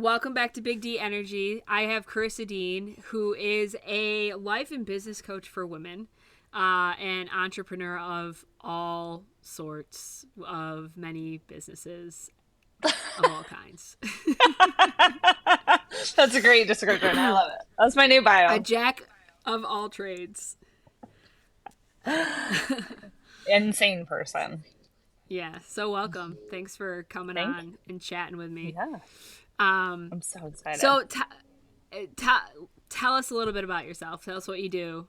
Welcome back to Big D Energy. I have Karissa Dean, who is a life and business coach for women, an entrepreneur of all sorts, of many businesses of all kinds. That's a great description. I love it. That's my new A bio. jack of all trades. Insane person. Yeah, so welcome. Thanks for coming Thank on and chatting with me. Yeah. Um, I'm so excited. so tell us a little bit about yourself. Tell us what you do,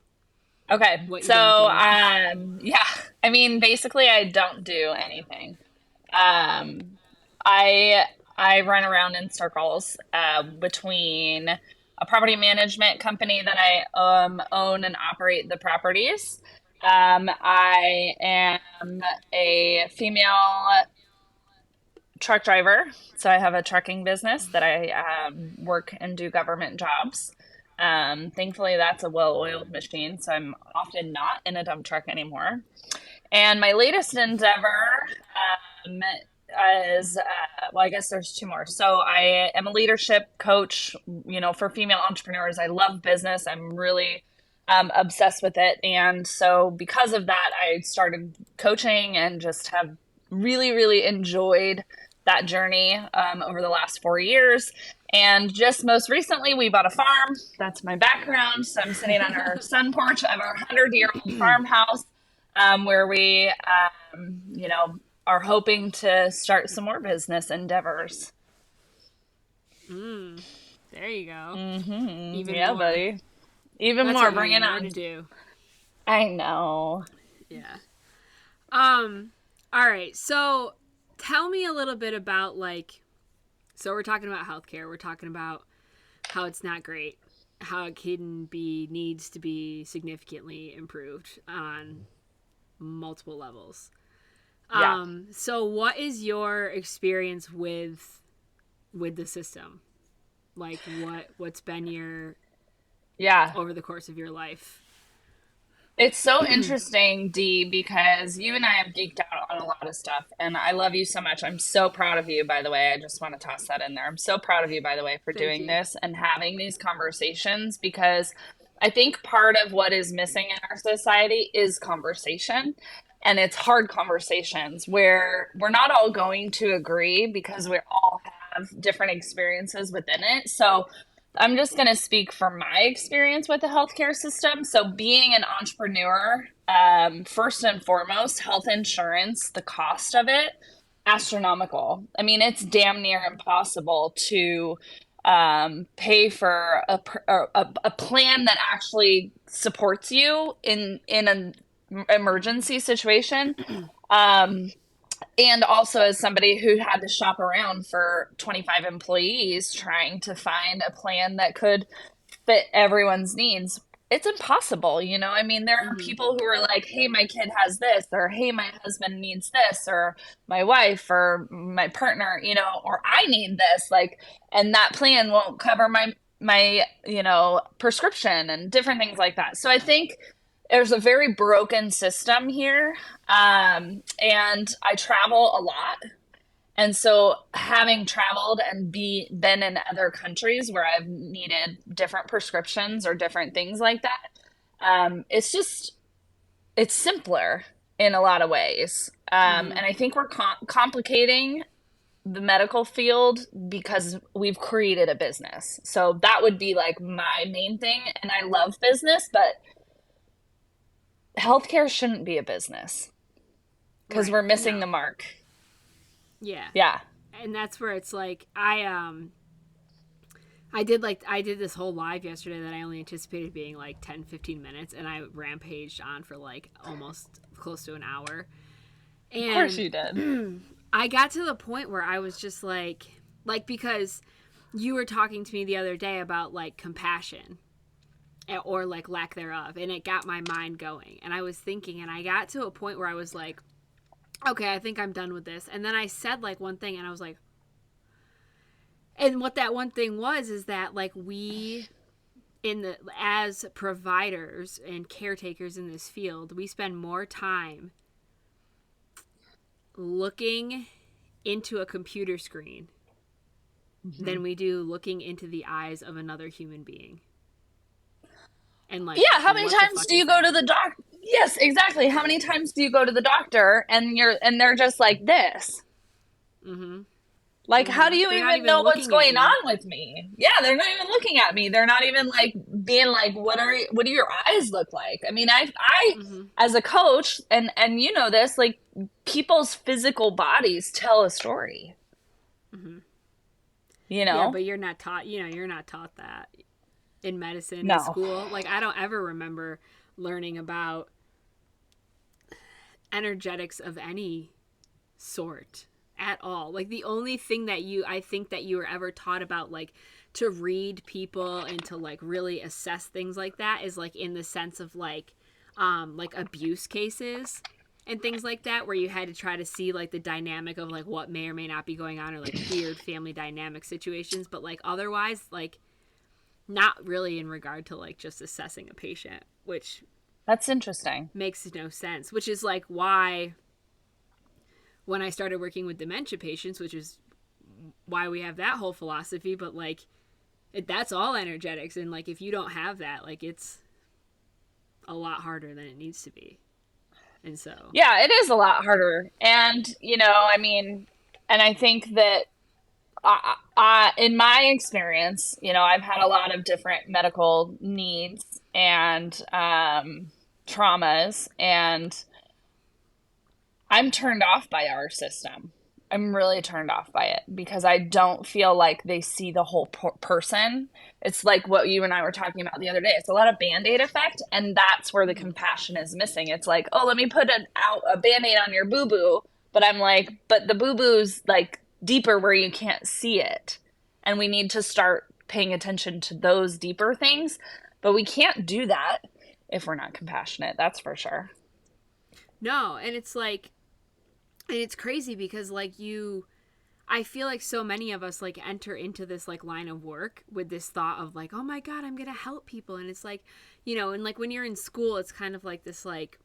Okay. what you So, don't do. yeah. I mean, basically, I don't do anything. Um, I I run around in circles between a property management company that I own and operate the properties. I am a female truck driver, so I have a trucking business that I work and do government jobs. Thankfully, that's a well-oiled machine, so I'm often not in a dump truck anymore. And my latest endeavor um, is, well, I guess there's two more. So I am a leadership coach, for female entrepreneurs. I love business. I'm really obsessed with it. And so because of that, I started coaching and just have really, really enjoyed that journey over the last 4 years. And just most recently, we bought a farm. That's my background. So I'm sitting on our sun porch of our 100-year-old farmhouse where we, are hoping to start some more business endeavors. There you go. Even Yeah, more. buddy. Even That's more. what you Bring need it more on. to do. I know. Yeah. All right. So tell me a little bit about so we're talking about healthcare. We're talking about how it's not great, how it needs to be significantly improved on multiple levels. Yeah. So what is your experience with the system? Like what's been your Yeah. over the course of your life? It's so interesting, Dee, because you and I have geeked out on a lot of stuff, and I love you so much. I'm so proud of you, by the way. I just want to toss that in there. I'm so proud of you, by the way, for Thank doing you. this and having these conversations because I think part of what is missing in our society is conversation. And it's hard conversations where we're not all going to agree because we all have different experiences within it. So I'm just going to speak from my experience with the healthcare system. So, being an entrepreneur, first and foremost, health insurance, the cost of it, astronomical. I mean, it's damn near impossible to pay for a plan that actually supports you in an emergency situation. Um, and also, as somebody who had to shop around for 25 employees trying to find a plan that could fit everyone's needs, it's impossible. I mean, there are Mm-hmm. people who are like, hey, my kid has this, or hey, my husband needs this, or my wife, or my partner, or I need this. And that plan won't cover my prescription and different things like that. So I think there's a very broken system here. And I travel a lot. And so having traveled and been in other countries where I've needed different prescriptions or different things like that, it's simpler in a lot of ways. Mm-hmm. And I think we're complicating the medical field because we've created a business. So that would be like my main thing. And I love business, but healthcare shouldn't be a business because Right. we're missing No. the mark. Yeah. Yeah. And that's where it's like I did this whole live yesterday that I only anticipated being like 10, 15 minutes, and I rampaged on for like almost close to an hour. Of course And you did. I got to the point where I was just because you were talking to me the other day about like compassion or like lack thereof, and it got my mind going. And I was thinking, and I got to a point where I was like, okay, I think I'm done with this. And then I said like one thing, and I was like, and what that one thing was is that like we as providers and caretakers in this field, we spend more time looking into a computer screen Mm-hmm. than we do looking into the eyes of another human being. And like, Yeah, how many what the times fuck do is you go to that? the doc? Yes, exactly. How many times do you go to the doctor and they're just like this? Mm-hmm. Like, how do Mm-hmm. you They're not even even know what's looking at going you. on with me? Yeah, they're not even looking at me. They're not even like being like, what do your eyes look like? I mean, I Mm-hmm. as a coach, and you know this, like people's physical bodies tell a story. Mm-hmm. You Yeah, know? but you're not taught, you're not taught that in medicine, in No. school. Like, I don't ever remember learning about energetics of any sort at all. Like, the only thing that I think that you were ever taught about, like, to read people and to like really assess things like that is like in the sense of like abuse cases and things like that, where you had to try to see like the dynamic of like what may or may not be going on, or like weird family dynamic situations. But like otherwise, like not really in regard to like just assessing a patient, which That's interesting. makes no sense. Which is like why when I started working with dementia patients, which is why we have that whole philosophy, but like that's all energetics. And like if you don't have that, like it's a lot harder than it needs to be. And so, Yeah, it is a lot harder. And, you know, I mean, and I think that in my experience, you know, I've had a lot of different medical needs and traumas, and I'm turned off by our system. I'm really turned off by it because I don't feel like they see the whole person. It's like what you and I were talking about the other day. It's a lot of band-aid effect, and that's where the compassion is missing. It's like, oh, let me put a band-aid on your boo-boo, but I'm like, but the boo-boo's like deeper where you can't see it. And we need to start paying attention to those deeper things, but we can't do that if we're not compassionate. That's for sure. no, and it's like, and it's crazy because like I feel like so many of us like enter into this like line of work with this thought of like, oh my God, I'm going to help people. And it's like, and like when you're in school, it's kind of like this, like,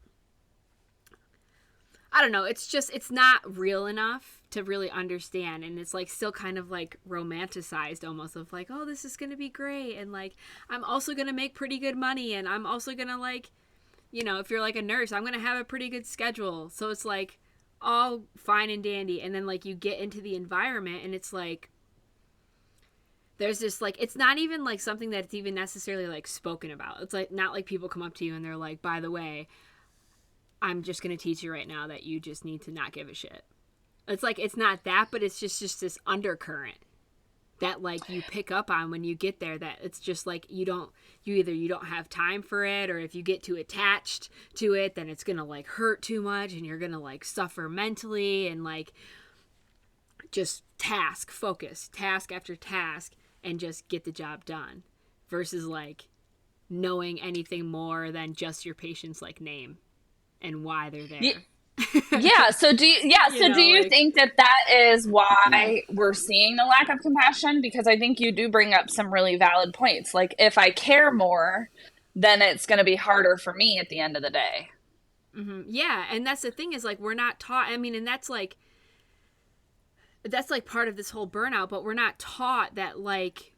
I don't know. It's just, it's not real enough to really understand. And it's like still kind of like romanticized almost of like, oh, this is going to be great. And like, I'm also going to make pretty good money. And I'm also going to like, if you're like a nurse, I'm going to have a pretty good schedule. So it's like all fine and dandy. And then like you get into the environment and it's like, there's this like, it's not even like something that's even necessarily like spoken about. It's like not like people come up to you and they're like, by the way, I'm just going to teach you right now that you just need to not give a shit. It's like, it's not that, but it's just this undercurrent that like you pick up on when you get there, that it's just like you don't have time for it, or if you get too attached to it, then it's going to like hurt too much and you're going to like suffer mentally, and like just focus, task after task, and just get the job done versus like knowing anything more than just your patient's like name and why they're there. Yeah. So do you Like, think that that is why we're seeing the lack of compassion? Because I think you do bring up some really valid points. Like if I care more, then it's going to be harder for me at the end of the day. yeah, and that's the thing is like we're not taught. I mean, and that's like part of this whole burnout, but we're not taught that like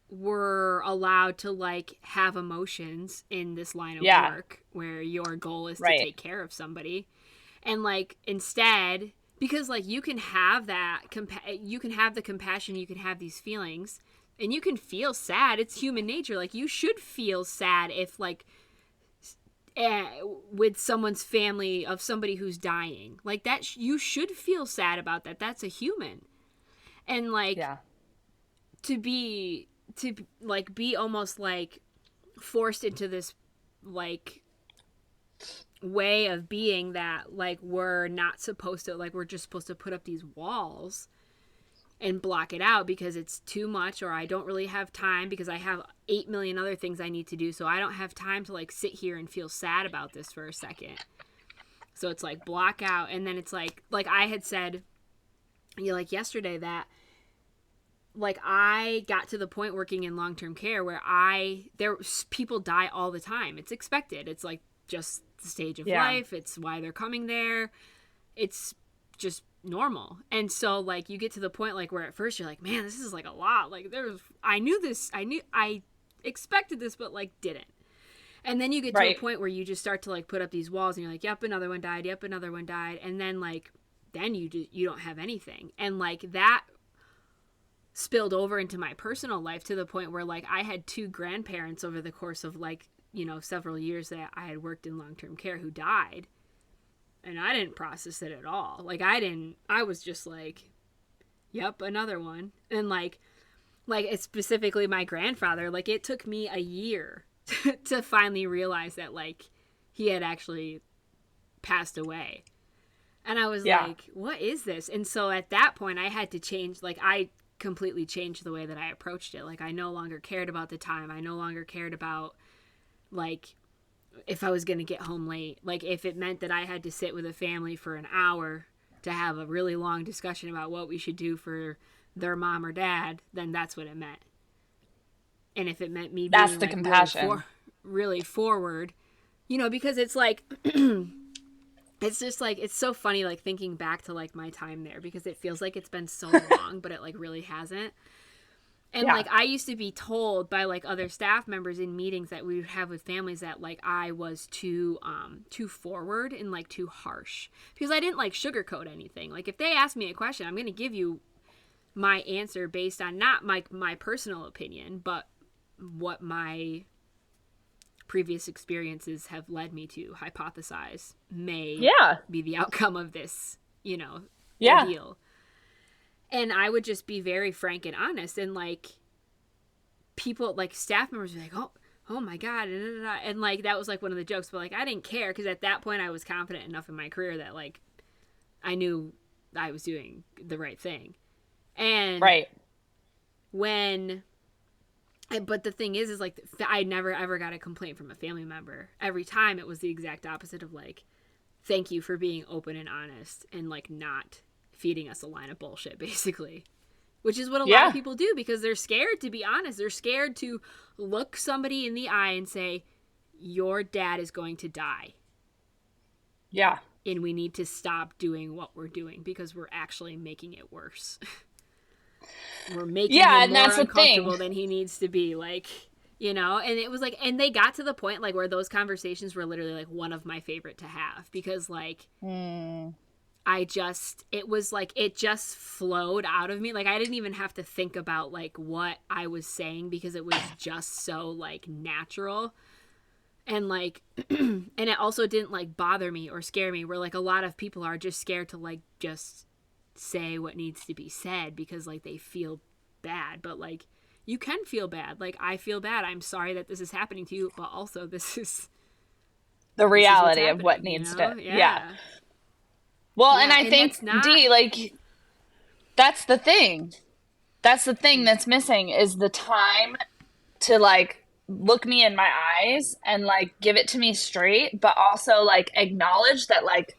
we're allowed to like have emotions in this line of Yeah. work where your goal is to Right. take care of somebody. And like instead, because like you can have that you can have the compassion, you can have these feelings, and you can feel sad. It's human nature. Like you should feel sad if like with someone's family of somebody who's dying, like that you should feel sad about that. That's a human. And like Yeah. to like be almost like forced into this like way of being that like we're not supposed to, like we're just supposed to put up these walls and block it out because it's too much, or I don't really have time because I have 8 million other things I need to do, so I don't have time to like sit here and feel sad about this for a second. So it's like block out. And then it's like I had said, like yesterday, that like I got to the point working in long-term care where people die all the time. It's expected. It's like just the stage of Yeah. life. It's why they're coming there. It's just normal. And so like you get to the point like where at first you're like, man, this is like a lot. Like there's I knew this, I expected this, but like didn't. And then you get to a Right. point where you just start to like put up these walls and you're like, yep, another one died, yep, another one died. And then like then you don't have anything. And like that spilled over into my personal life to the point where like I had two grandparents over the course of like, you know, several years that I had worked in long-term care who died, and I didn't process it at all. Like I was just like, yep, another one. And like it's specifically my grandfather, like it took me a year to finally realize that like he had actually passed away. And I was Yeah. like, what is this? And so at that point I had to change, like I completely changed the way that I approached it. Like I no longer cared about the time. I no longer cared about like if I was going to get home late. Like if it meant that I had to sit with a family for an hour to have a really long discussion about what we should do for their mom or dad, then that's what it meant. And if it meant me That's being the like compassion. really forward, you know, because it's like it's just like it's so funny like thinking back to like my time there because it feels like it's been so long, but it like really hasn't. And Yeah. like I used to be told by like other staff members in meetings that we would have with families that like I was too forward and like too harsh because I didn't like sugarcoat anything. Like if they ask me a question, I'm going to give you my answer based on not my personal opinion, but what my previous experiences have led me to hypothesize may Yeah. be the outcome of this, you know, Yeah. ordeal. And I would just be very frank and honest. And like people, like staff members were like, oh my God. And like that was like one of the jokes. But like I didn't care because at that point I was confident enough in my career that like I knew I was doing the right thing. And Right. when but the thing is like I never ever got a complaint from a family member. Every time it was the exact opposite of like, thank you for being open and honest and like not feeding us a line of bullshit, basically. Which is what a lot of Yeah. people do because they're scared to be honest. They're scared to look somebody in the eye and say, your dad is going to die. Yeah. And we need to stop doing what we're doing because we're actually making it worse. We're making Yeah, him and more that's the thing. uncomfortable than he needs to be. Like, you know, and it was like, and they got to the point like where those conversations were literally like one of my favorite to have because like Mm. it was like it just flowed out of me. Like I didn't even have to think about like what I was saying because it was just so like natural. And like and it also didn't like bother me or scare me where like a lot of people are just scared to like just say what needs to be said because like they feel bad. But like you can feel bad. Like I feel bad. I'm sorry that this is happening to you, but also The this is what's reality of what happening, you needs know? to, yeah. Yeah. Well, and Yeah, I and think, that's not D, like, that's the thing. That's the thing that's missing is the time to, like, look me in my eyes and, like, give it to me straight, but also, like, acknowledge that, like,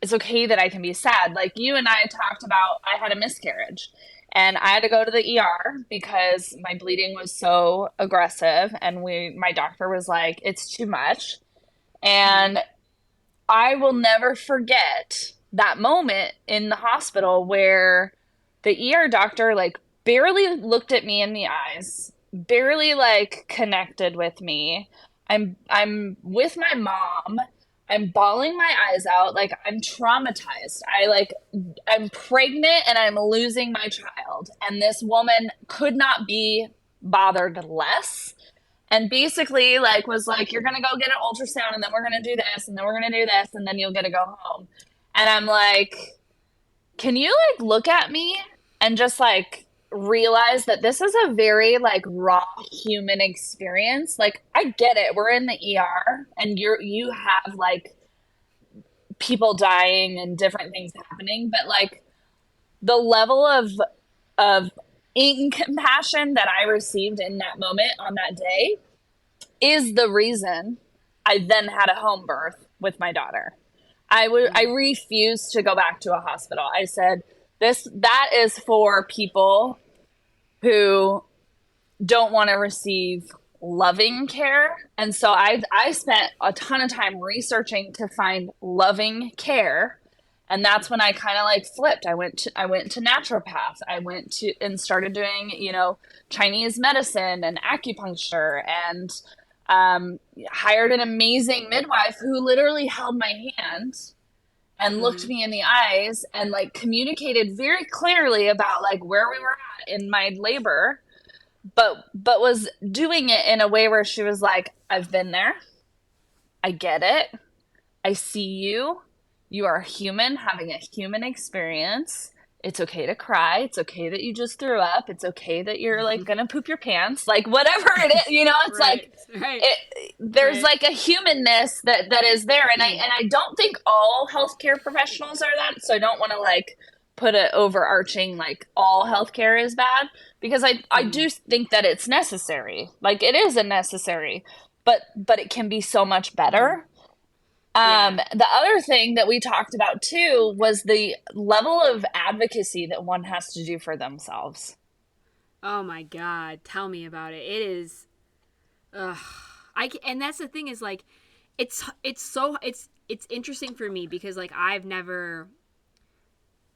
it's okay that I can be sad. Like, you and I talked about, I had a miscarriage. And I had to go to the ER because my bleeding was so aggressive, and my doctor was like, it's too much. And I will never forget that moment in the hospital where the ER doctor like barely looked at me in the eyes, barely like connected with me. I'm with my mom. I'm bawling my eyes out like I'm traumatized. I'm pregnant and I'm losing my child. And this woman could not be bothered less and basically like was like you're gonna go get an ultrasound and then we're gonna do this and then we're gonna do this and then you'll get to go home. And I'm like, can you like look at me and just like realize that this is a very like raw human experience? Like I get it, we're in the ER and you have like people dying and different things happening, but like the level of incompassion that I received in that moment on that day is the reason I then had a home birth with my daughter. I refused to go back to a hospital. I said, that is for people who don't want to receive loving care. And so I spent a ton of time researching to find loving care. And that's when I kind of like flipped. I went to naturopath. I went to and started doing, you know, Chinese medicine and acupuncture, and hired an amazing midwife who literally held my hand and looked Mm-hmm. me in the eyes and like communicated very clearly about like where we were at in my labor, but was doing it in a way where she was like, I've been there. I get it. I see you. You are human having a human experience. It's okay to cry. It's okay that you just threw up. It's okay that you're like gonna poop your pants. Like whatever it is, you know, it's like Right. Right. there's Right. like a humanness that is there. And I don't think all healthcare professionals are that. So I don't want to like put an overarching like all healthcare is bad, because I Mm-hmm. do think that it's necessary. Like it is a necessary, but it can be so much Mm-hmm. better. Yeah. The other thing that we talked about too was the level of advocacy that one has to do for themselves. Oh my God. Tell me about it. It is. Ugh. And that's the thing is like, it's interesting for me because like I've never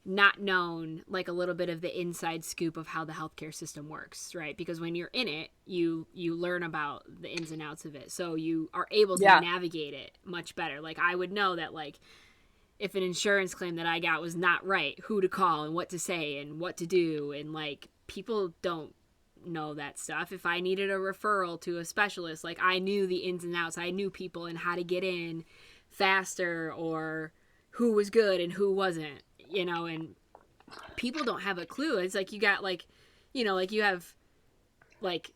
not known like a little bit of the inside scoop of how the healthcare system works, right? Because when you're in it, you learn about the ins and outs of it, so you are able to Yeah. navigate it much better. Like I would know that like if an insurance claim that I got was not right, who to call and what to say and what to do, and like people don't know that stuff. If I needed a referral to a specialist, like I knew the ins and outs. I knew people and how to get in faster or who was good and who wasn't, you know, and people don't have a clue. It's like you got like, you know, like you have like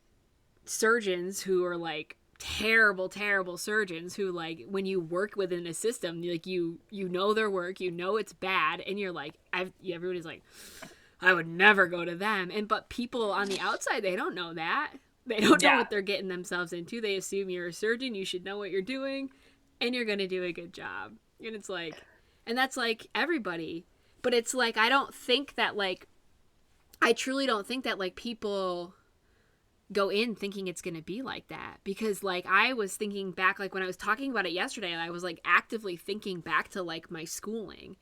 surgeons who are like terrible surgeons who like when you work within a system like you know their work, you know it's bad, and you're like everybody's like I would never go to them. And but people on the outside, they don't know that. They don't know Yeah. what they're getting themselves into. They assume you're a surgeon, you should know what you're doing, and you're going to do a good job. And it's like, and that's like everybody. But it's like, I don't think that, like, I truly don't think that, like, people go in thinking it's going to be like that. Because, like, I was thinking back, like, when I was talking about it yesterday, I was, like, actively thinking back to, like, my schooling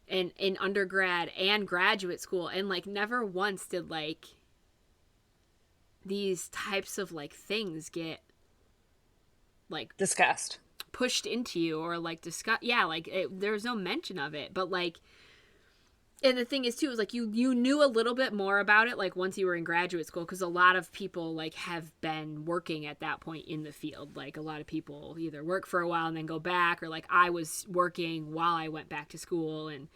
and in undergrad and graduate school. And, like, never once did, like, these types of, like, things get, like, Disgust. pushed into you or like discuss. Yeah, like there was no mention of it, but like, and the thing is too is like you knew a little bit more about it like once you were in graduate school, because a lot of people like have been working at that point in the field. Like a lot of people either work for a while and then go back, or like I was working while I went back to school, and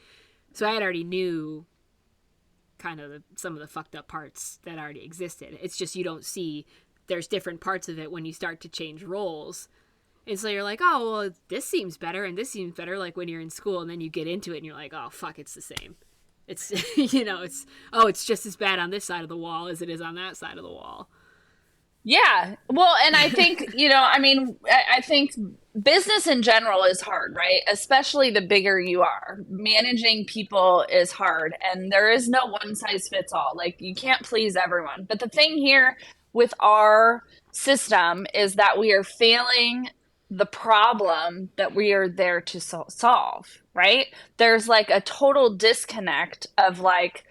so I had already knew kind of some of the fucked up parts that already existed. It's just you don't see there's different parts of it when you start to change roles. And so you're like, oh, well, this seems better and this seems better, like when you're in school, and then you get into it and you're like, oh, fuck, it's the same. It's, you know, it's just as bad on this side of the wall as it is on that side of the wall. Yeah. Well, and I think, you know, I mean, I think business in general is hard, right? Especially the bigger you are. Managing people is hard, and there is no one size fits all. Like, you can't please everyone. But the thing here with our system is that we are failing the problem that we are there to solve, right? There's like a total disconnect of like,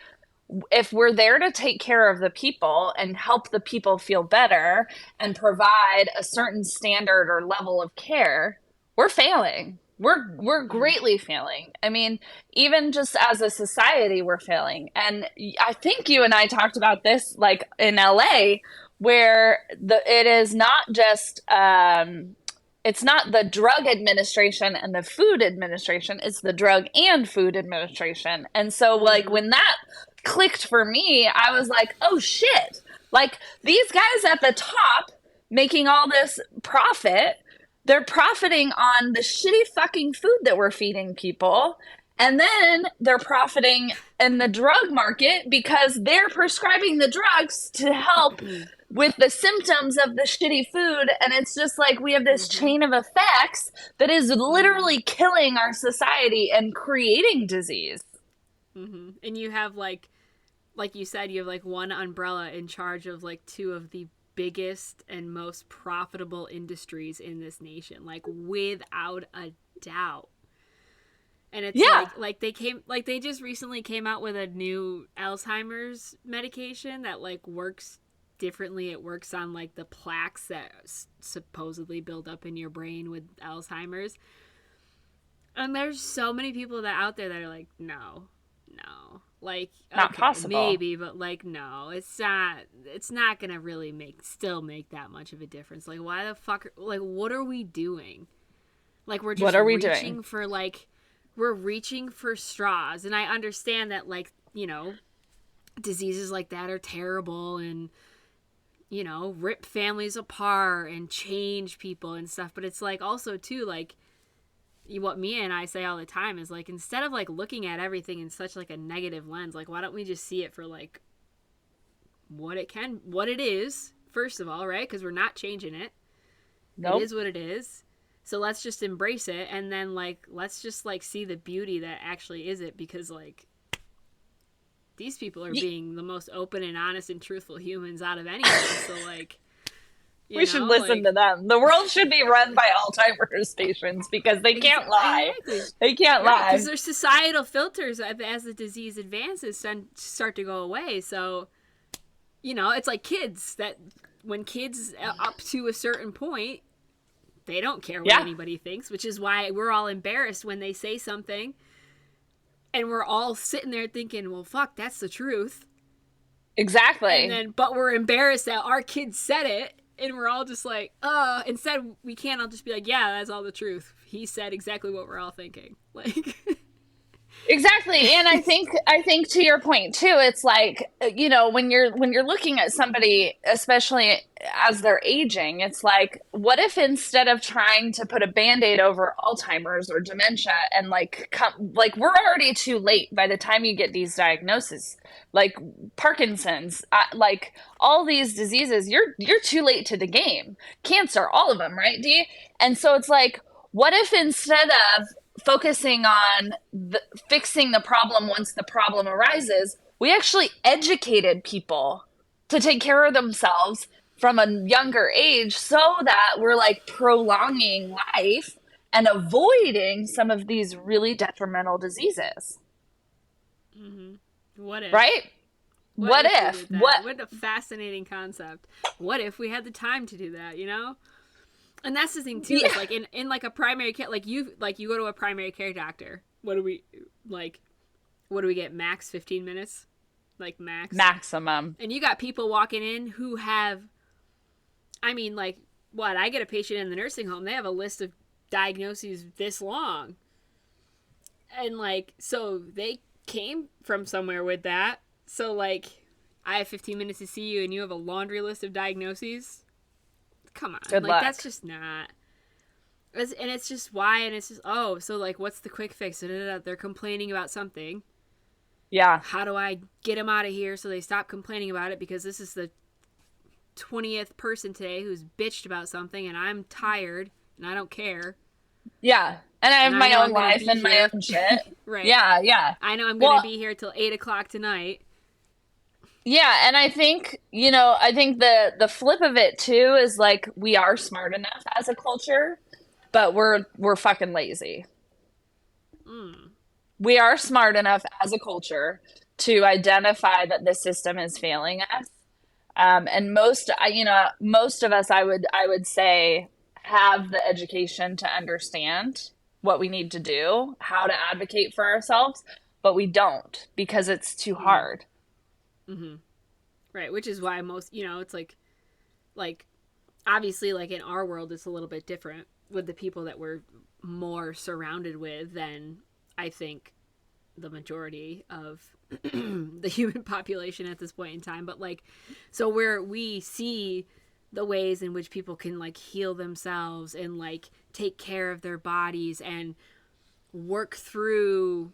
if we're there to take care of the people and help the people feel better and provide a certain standard or level of care, we're failing. We're Mm-hmm. greatly failing. I mean, even just as a society, we're failing. And I think you and I talked about this like in LA, where it is not just it's not the drug administration and the food administration, it's the drug and food administration. And so like Mm-hmm. when that clicked for me, I was like, oh shit. Like these guys at the top making all this profit, they're profiting on the shitty fucking food that we're feeding people. And then they're profiting in the drug market because they're prescribing the drugs to help with the symptoms of the shitty food. And it's just like we have this Mm-hmm. chain of effects that is Mm-hmm. literally killing our society and creating disease. Mm-hmm. And you have like you said, you have like one umbrella in charge of like two of the biggest and most profitable industries in this nation, like without a doubt. And it's Yeah. they just recently came out with a new Alzheimer's medication that like works differently. It works on like the plaques that supposedly build up in your brain with Alzheimer's. And there's so many people that out there that are like, no, no. Like, Not okay, possible. maybe, but like, no, it's not gonna really still make that much of a difference. Like, why the fuck, like, what are we doing? Like, What are we doing? We're reaching for straws. And I understand that, like, diseases like that are terrible and, rip families apart and change people and stuff. But it's like, also, too, like, what Mia and I say all the time is like, instead of like looking at everything in such like a negative lens, like why don't we just see it for like what it is, first of all, right? Because we're not changing it. It Nope. is what it is. So let's just embrace it, and then like let's just like see the beauty that actually is it, because like these people are being the most open and honest and truthful humans out of anyone. So like, We should listen to them. The world should be run by Alzheimer's patients because they can't lie. exactly. They can't Right, because lie. there's societal filters as the disease advances start to go away. So, it's like kids that when kids up to a certain point, they don't care what Yeah, anybody thinks, which is why we're all embarrassed when they say something, and we're all sitting there thinking, "Well, fuck, that's the truth." And exactly. then, but we're embarrassed that our kids said it, and we're all just like, instead we can't all just be like, yeah, that's all the truth. He said exactly what we're all thinking. Like, Exactly. And I think to your point too, it's like, when you're looking at somebody, especially as they're aging, it's like, what if instead of trying to put a band-aid over Alzheimer's or dementia and like we're already too late by the time you get these diagnoses, like Parkinson's, like all these diseases, you're too late to the game. Cancer, all of them, right? And so it's like, what if instead of focusing on fixing the problem once the problem arises, we actually educated people to take care of themselves from a younger age so that we're like prolonging life and avoiding some of these really detrimental diseases, what if? right? What What if we if? did that? What? What a fascinating concept. What if we had the time to do that, And that's the thing too, Yeah, is like in like a primary care, like you go to a primary care doctor. Like what do we get, max 15 minutes? Like max. maximum. And you got people walking in who have, I mean, like, what? I get a patient in the nursing home, they have a list of diagnoses this long. And, like, so they came from somewhere with that. So, like, I have 15 minutes to see you and you have a laundry list of diagnoses. Come on. Good Like, that's luck. just not. And it's just why, and it's just, oh, so, like, what's the quick fix? They're complaining about something. Yeah. How do I get them out of here so they stop complaining about it? Because this is the 20th person today who's bitched about something, and I'm tired and I don't care. Yeah. And I have And I my know own I'm going to life be and my here. own shit. Right. Yeah, yeah. I know I'm going to Well, be here till 8 o'clock tonight. yeah, and I think the flip of it too is like we are smart enough as a culture, but we're fucking lazy. We are smart enough as a culture to identify that the system is failing us. And most of us, I would say, have the education to understand what we need to do, how to advocate for ourselves, but we don't because it's too hard. Right. Which is why most, it's like, obviously, like in our world, it's a little bit different with the people that we're more surrounded with than I think the majority of the human population at this point in time. But like, so where we see the ways in which people can like heal themselves and like take care of their bodies and work through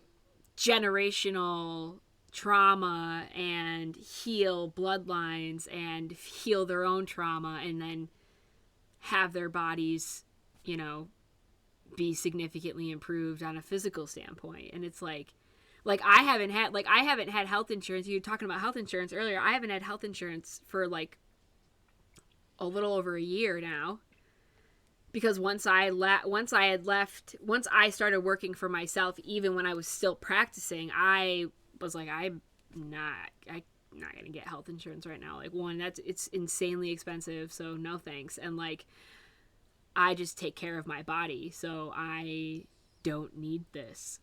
generational trauma and heal bloodlines and heal their own trauma, and then have their bodies, you know, be significantly improved on a physical standpoint. And it's like I haven't had health insurance. You were talking about health insurance earlier. I haven't had health insurance for like a little over a year now because once I started working for myself, even when I was still practicing, I was like, I'm not gonna get health insurance right now. Like, one, it's insanely expensive, so no thanks. And like, I just take care of my body, so I don't need this.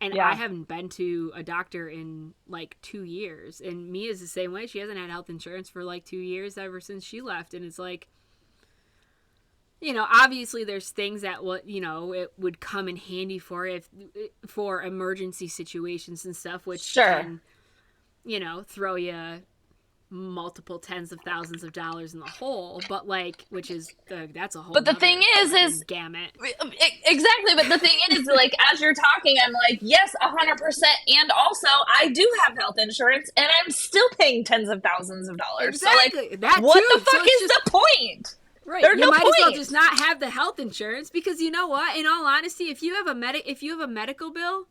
And I Yeah. haven't been to a doctor in like 2 years. And Mia's the same way. She hasn't had health insurance for like 2 years ever since she left. And it's like, obviously there's things that it would come in handy for emergency situations and stuff, which Sure. can, throw you multiple tens of thousands of dollars in the hole. But like, that's a whole But the nother thing is gamut. exactly. But the thing is, like, as you're talking, I'm like, yes, 100%. And also, I do have health insurance, and I'm still paying tens of thousands of dollars. Exactly. So, like, That what too. the fuck is the point? Right. There's You no might as well point. just not have the health insurance, because you know what? In all honesty, if you have a medical bill,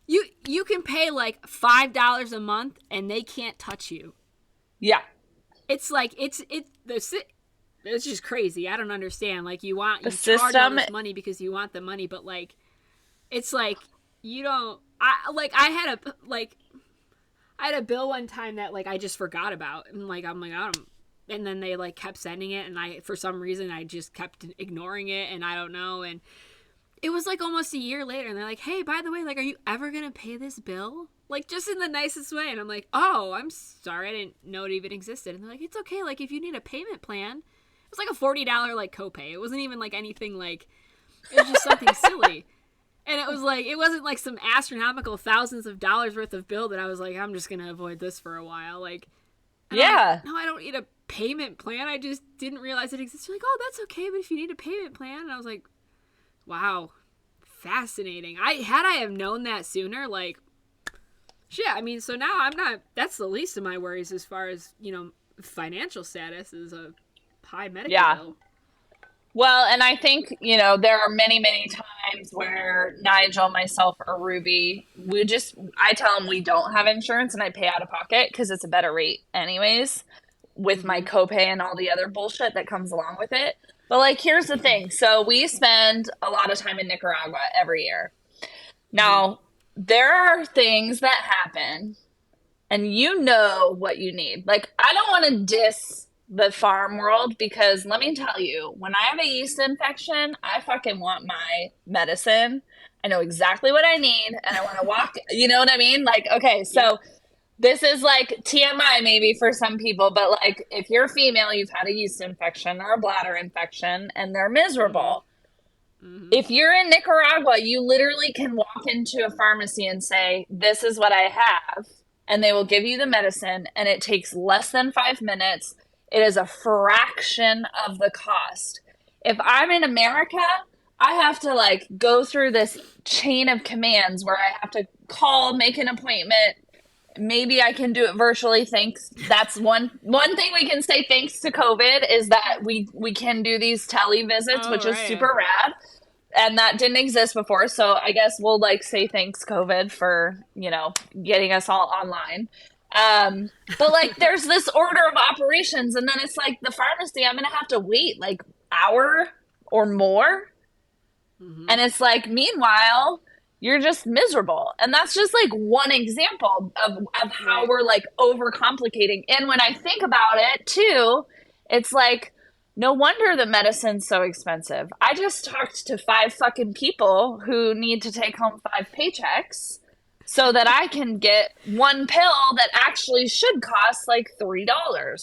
you can pay like $5 a month and they can't touch you. Yeah. It's like it's just crazy. I don't understand. Like, you The charge all system. this money because you want the money, but like, it's like you don't. I had a bill one time that like I just forgot about, and like I'm like, I don't. And then they like kept sending it, and for some reason I just kept ignoring it, and I don't know. And it was like almost a year later, and they're like, hey, by the way, like, are you ever gonna pay this bill? Like, just in the nicest way. And I'm like, oh, I'm sorry, I didn't know it even existed. And they're like, it's okay, like, if you need a payment plan. It was like a $40 like copay. It wasn't even like anything, like, it was just something silly. And it was like, it wasn't like some astronomical thousands of dollars worth of bill that I was like, I'm just gonna avoid this for a while. Like, Yeah. no, I don't need a payment plan. I just didn't realize it existed. Like, oh, that's okay, but if you need a payment plan. And I was like, wow, fascinating. Had I have known that sooner, like, shit, I mean, so now that's the least of my worries as far as, financial status is a high medical bill. Well, and I think, there are many, many times where Nigel, myself, or Ruby, I tell them we don't have insurance and I pay out of pocket because it's a better rate anyways, with my copay and all the other bullshit that comes along with it. But like, here's the thing. So we spend a lot of time in Nicaragua every year. Now, there are things that happen and you know what you need. Like, I don't want to diss the farm world, because let me tell you, when I have a yeast infection, I fucking want my medicine. I know exactly what I need, and I want to walk, you know what I mean? Like, okay, so this is like TMI maybe for some people, but like, if you're female, you've had a yeast infection or a bladder infection, and they're miserable. If you're in Nicaragua, you literally can walk into a pharmacy and say, this is what I have, and they will give you the medicine, and it takes less than 5 minutes. It is a fraction of the cost. If I'm in America, I have to like go through this chain of commands where I have to call, make an appointment. Maybe I can do it virtually. Thanks. That's one thing we can say thanks to COVID is that we can do these tele visits, which is super rad. And that didn't exist before. So I guess we'll like say thanks COVID for, getting us all online. But like, there's this order of operations, and then it's like the pharmacy, I'm going to have to wait like hour or more. And it's like, meanwhile, you're just miserable. And that's just like one example of how we're like overcomplicating. And when I think about it too, it's like, no wonder the medicine's so expensive. I just talked to 5 fucking people who need to take home 5 paychecks so that I can get one pill that actually should cost like $3,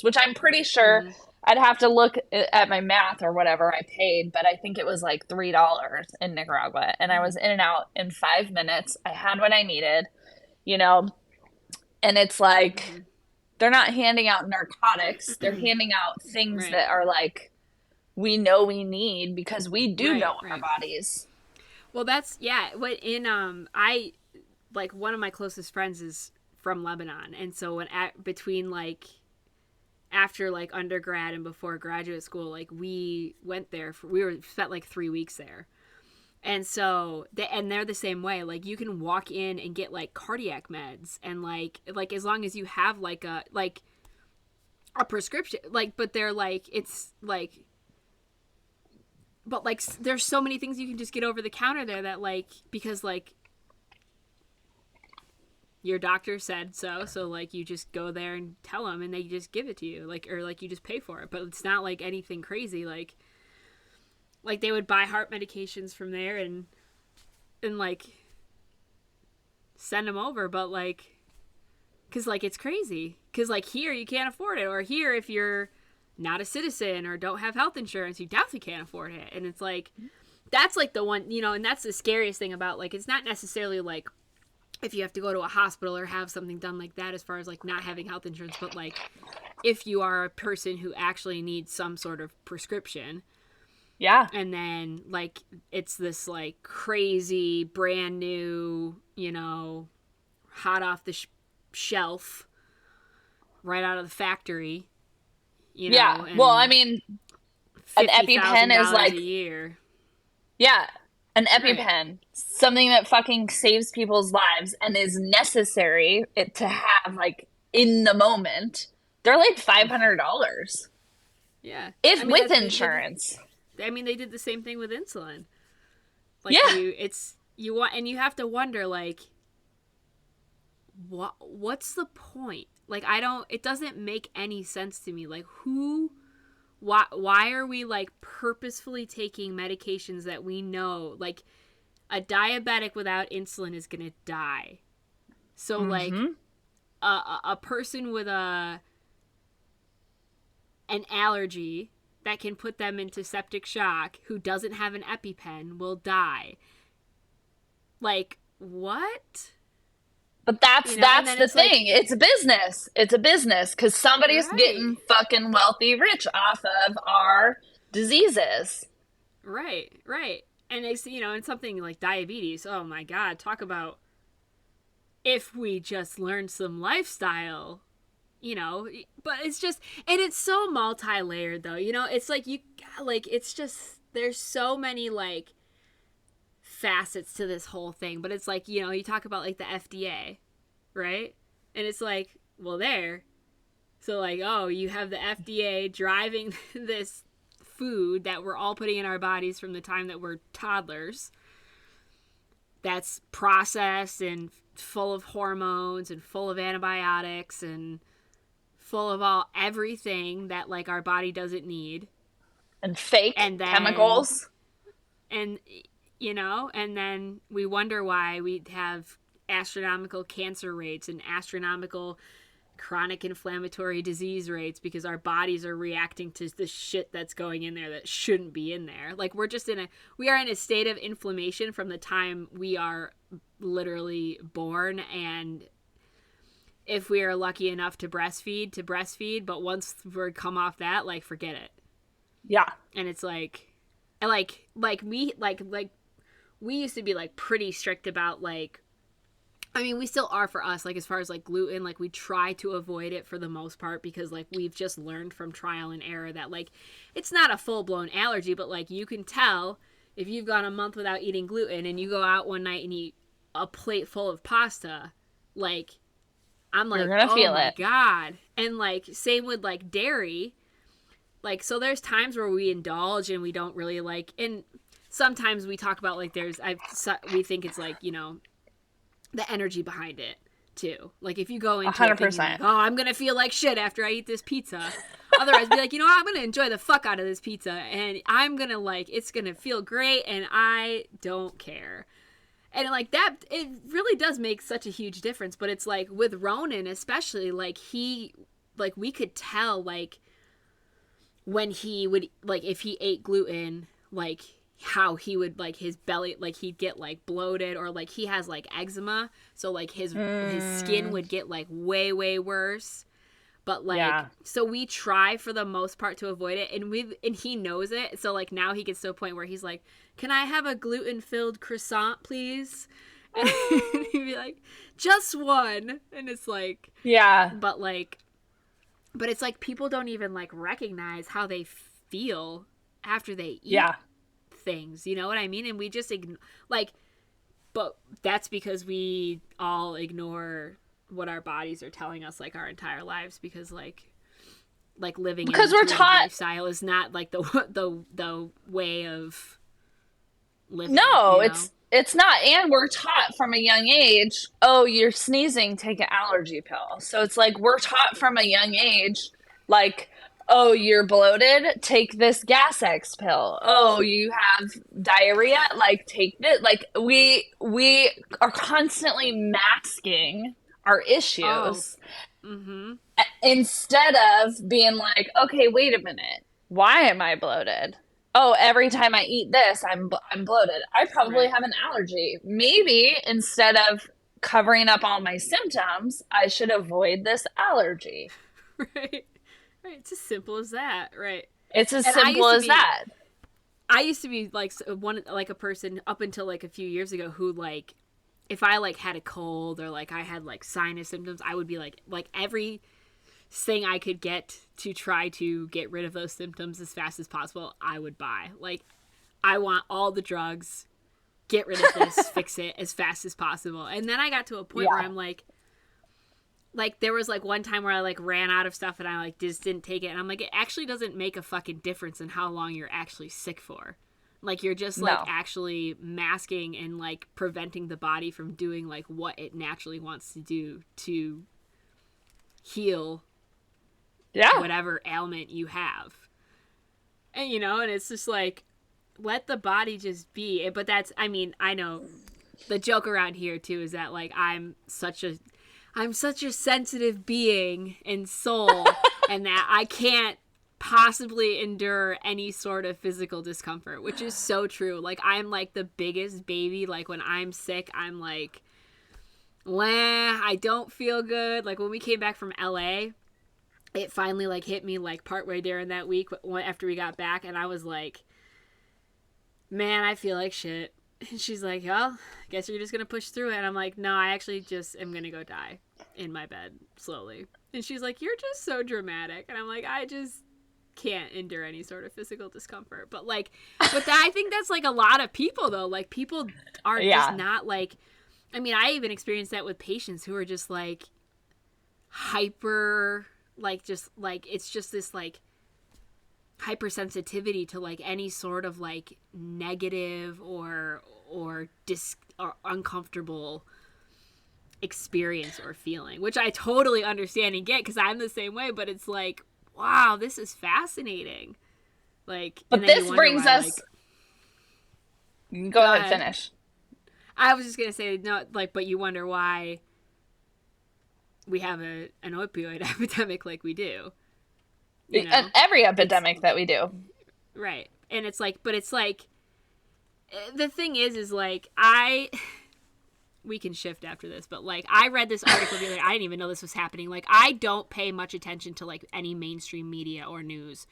which I'm pretty sure I'd have to look at my math or whatever I paid, but I think it was like $3 in Nicaragua. And I was in and out in 5 minutes. I had what I needed, and it's like, they're not handing out narcotics. They're handing out things that are like, we know we need because we do know our bodies. Well, that's, what like, one of my closest friends is from Lebanon, and so between like after like undergrad and before graduate school, like we went there spent like 3 weeks there, and so they're the same way. Like, you can walk in and get like cardiac meds, and like as long as you have like a prescription, like, but they're like, it's like but like there's so many things you can just get over the counter there that like, because like your doctor said so like you just go there and tell them and they just give it to you, like, or like you just pay for it. But it's not like anything crazy. Like they would buy heart medications from there and like send them over, but like, because like it's crazy, because like here you can't afford it, or here if you're not a citizen or don't have health insurance you definitely can't afford it. And it's like, that's like the one, you know, and that's the scariest thing about, like, it's not necessarily like if you have to go to a hospital or have something done like that as far as like not having health insurance, but like if you are a person who actually needs some sort of prescription. Yeah. And then like it's this like crazy brand new, you know, hot off the shelf, right out of the factory, you know. Yeah. Well, I mean, an EpiPen is like a year. Yeah, an EpiPen, Right. something that fucking saves people's lives and is necessary to have like in the moment. They're like $500 Yeah. if I mean, with insurance. they did the same thing with insulin. Like Yeah. you want, and you have to wonder like what's the point? Like it doesn't make any sense to me. Like why are we like purposefully taking medications that we know, like a diabetic without insulin is going to die. So like a person with an allergy that can put them into septic shock who doesn't have an EpiPen will die. Like, what? But that's You know, and that's then the it's like, thing. It's a business. It's a business because somebody's right, getting fucking wealthy rich off of our diseases. right. And it's, you know, and something like diabetes, oh my God, talk about if we just learn some lifestyle, you know. But it's just, and it's so multi-layered though, you know. It's like it's just, there's so many like facets to this whole thing. But it's like, you know, you talk about like the FDA, right? And it's like, well, so like, oh, you have the FDA driving this food that we're all putting in our bodies from the time that we're toddlers, that's processed and full of hormones and full of antibiotics and full of everything that like our body doesn't need. And fake And then, chemicals. and you know, and then we wonder why we have astronomical cancer rates and astronomical chronic inflammatory disease rates, because our bodies are reacting to the shit that's going in there that shouldn't be in there. Like we are in a state of inflammation from the time we are literally born, and if we are lucky enough to breastfeed, but once we come off that, like, forget it. Yeah. And it's like we used to be like pretty strict about like, I mean, we still are for us, like as far as like gluten, like we try to avoid it for the most part, because like we've just learned from trial and error that like it's not a full-blown allergy, but like you can tell if you've gone a month without eating gluten and you go out one night and eat a plate full of pasta, like I'm You're like, gonna oh feel my it. God. And like same with like dairy. Like, so there's times where we indulge and we don't really like, and sometimes we talk about like we think it's like, you know, the energy behind it too. Like if you go into it thinking like, 100%. oh, I'm gonna feel like shit after I eat this pizza, otherwise be like, you know what? I'm gonna enjoy the fuck out of this pizza and I'm gonna like, it's gonna feel great and I don't care. And like that, it really does make such a huge difference. But it's like with Ronan especially, like we could tell like when he would, like, if he ate gluten, like how he would, like, his belly, like he'd get like bloated, or like he has like eczema, so like his skin would get like way worse. But like, Yeah. so we try for the most part to avoid it, and he knows it, so like now he gets to a point where he's like, can I have a gluten-filled croissant please? And he'd be like, just one. And it's like, Yeah. but like, but it's like people don't even like recognize how they feel after they eat Yeah. things. You know what I mean? And we just like, but that's because we all ignore what our bodies are telling us like our entire lives, because like like living an Because we're intuitive taught. lifestyle is not like the way of living, No, you know? it's not. And we're taught from a young age, oh, you're sneezing, take an allergy pill. So it's like we're taught from a young age, like, oh, you're bloated, take this gas X pill. Oh, you have diarrhea, like take this. Like we are constantly masking our Oh, issues mm-hmm. instead of being like, okay, wait a minute. Why am I bloated? Oh, every time I eat this, I'm bloated. I probably Right. have an allergy. Maybe instead of covering up all my symptoms, I should avoid this allergy. Right. Right. It's as simple as that. Right. It's as And simple as that. I used to be like one like a person up until like a few years ago who like if I like had a cold or like I had like sinus symptoms, I would be like every thing I could get to try to get rid of those symptoms as fast as possible, I would buy. Like I want all the drugs, get rid of this, fix it as fast as possible. And then I got to a point where Yeah. I'm like there was like one time where I like ran out of stuff and I like just didn't take it and I'm like it actually doesn't make a fucking difference in how long you're actually sick for. Like you're just like No. actually masking and like preventing the body from doing like what it naturally wants to do to heal Yeah. whatever ailment you have. And you know, and it's just like let the body just be. But that's I mean, I know the joke around here too is that like I'm such a sensitive being and soul and that I can't possibly endure any sort of physical discomfort, which is so true. Like I'm like the biggest baby. Like when I'm sick, I'm like, I don't feel good. Like when we came back from LA, it finally like hit me like partway during that week after we got back, and I was like, man, I feel like shit. And she's like, well, guess you're just gonna push through it. And I'm like, no, I actually just am gonna go die in my bed slowly. And she's like, you're just so dramatic. And I'm like, I just can't endure any sort of physical discomfort. But I think that's like a lot of people though. Like people are just Yeah. not like. I mean, I even experienced that with patients who are just like hyper, like just like it's just this like hypersensitivity to like any sort of like negative or uncomfortable experience or feeling, which I totally understand and get because I'm the same way. But it's like, wow, this is fascinating. Like, and But then you this wonder brings why. us. Like, Go go ahead, ahead. finish. I was just gonna say no, like, but you wonder why we have an opioid epidemic like we do. You And know, every it's epidemic that we do. right, and it's like, but it's like the thing is like we can shift after this, but like I read this article the other day. I didn't even know this was happening. Like I don't pay much attention to like any mainstream media or news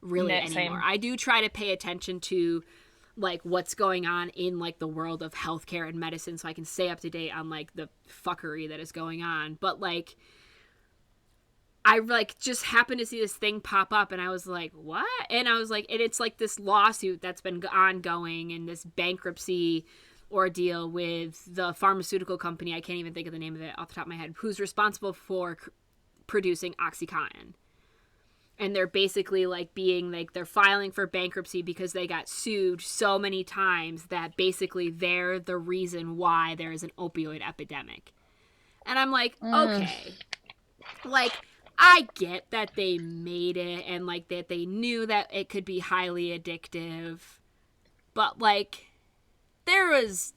really anymore. Same. I do try to pay attention to like what's going on in like the world of healthcare and medicine so I can stay up to date on like the fuckery that is going on. But like I like just happened to see this thing pop up and I was like, what? And I was like, and it's like this lawsuit that's been ongoing and this bankruptcy ordeal with the pharmaceutical company. I can't even think of the name of it off the top of my head, who's responsible for producing OxyContin. And they're basically like being like, they're filing for bankruptcy because they got sued so many times that basically they're the reason why there is an opioid epidemic. And I'm like, okay, like, I get that they made it and like that they knew that it could be highly addictive, but like there's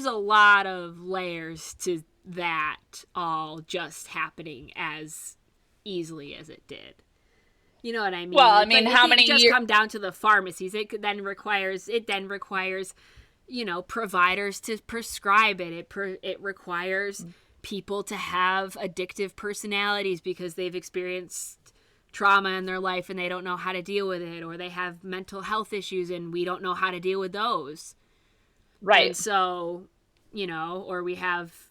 a lot of layers to that all just happening as easily as it did. You know what I mean? Well, I Like, mean, it how didn't many just years? come down to the pharmacies. It then requires providers to prescribe it. It requires people to have addictive personalities because they've experienced trauma in their life and they don't know how to deal with it, or they have mental health issues and we don't know how to deal with those. And Right. so, or we have,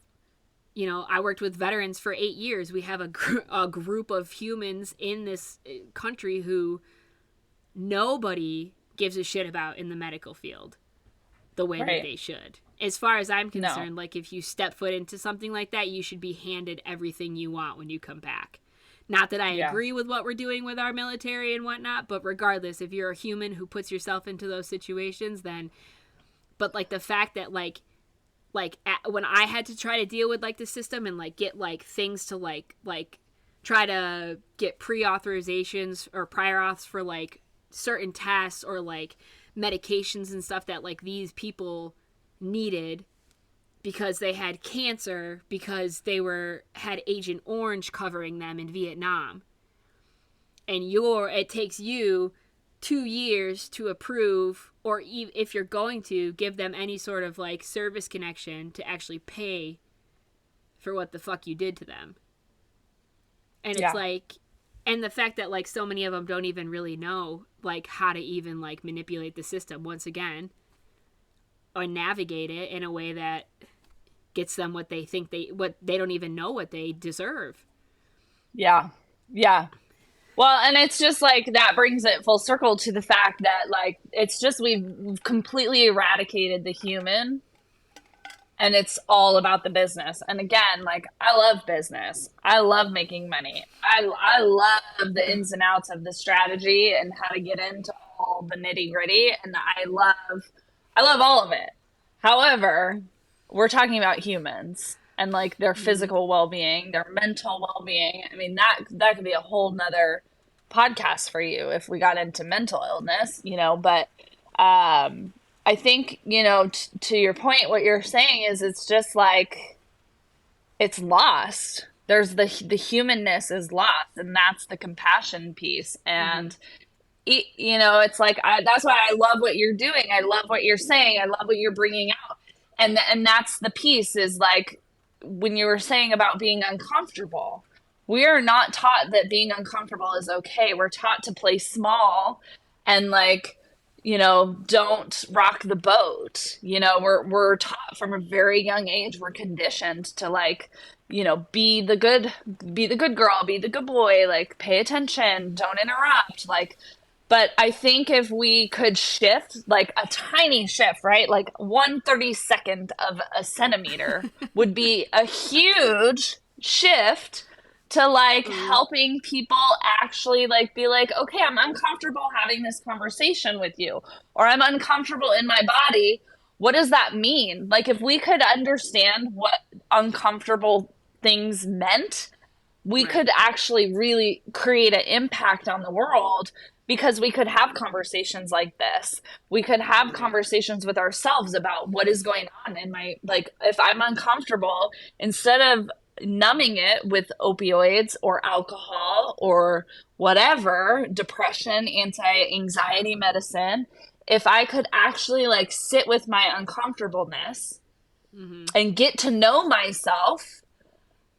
I worked with veterans for 8 years. We have a group of humans in this country who nobody gives a shit about in the medical field the way that Right. they should. As far as I'm No. concerned, like if you step foot into something like that, you should be handed everything you want when you come back. Not that I Yeah. agree with what we're doing with our military and whatnot, but regardless, if you're a human who puts yourself into those situations, then, but like the fact that when I had to try to deal with like the system and like get like things to like try to get pre-authorizations or prior auths for like certain tests or like medications and stuff that like these people needed because they had cancer because they had Agent Orange covering them in Vietnam. And it takes you 2 years to approve, or if you're going to give them any sort of like service connection to actually pay for what the fuck you did to them. And it's Yeah. like, and the fact that like so many of them don't even really know like how to even like manipulate the system once again or navigate it in a way that gets them what they think what they don't even know what they deserve. Yeah. Yeah. Well, and it's just like that brings it full circle to the fact that like it's just we've completely eradicated the human and it's all about the business. And again, like I love business. I love making money. I love the ins and outs of the strategy and how to get into all the nitty-gritty and I love all of it. However, we're talking about humans and like their Mm-hmm. physical well-being, their mental well-being. I mean, that could be a whole nother podcast for you if we got into mental illness, but I think, to your point, what you're saying is it's just like it's lost. There's the humanness is lost, and that's the compassion piece. Mm-hmm. And it's like that's why I love what you're doing. I love what you're saying. I love what you're bringing out. And that's the piece is like when you were saying about being uncomfortable. We are not taught that being uncomfortable is okay. We're taught to play small and like don't rock the boat. We're taught from a very young age. We're conditioned to like, be the good girl, be the good boy, like pay attention, don't interrupt, like. But I think if we could shift, like a tiny shift, right? Like 1/32 of a centimeter would be a huge shift to like Mm-hmm. helping people actually like be like, okay, I'm uncomfortable having this conversation with you, or I'm uncomfortable in my body. What does that mean? Like, if we could understand what uncomfortable things meant, we Right. could actually really create an impact on the world because we could have conversations like this. We could have Right. conversations with ourselves about what is going on in my, like, if I'm uncomfortable, instead of numbing it with opioids or alcohol or whatever, depression, anti-anxiety medicine, if I could actually like sit with my uncomfortableness Mm-hmm. and get to know myself,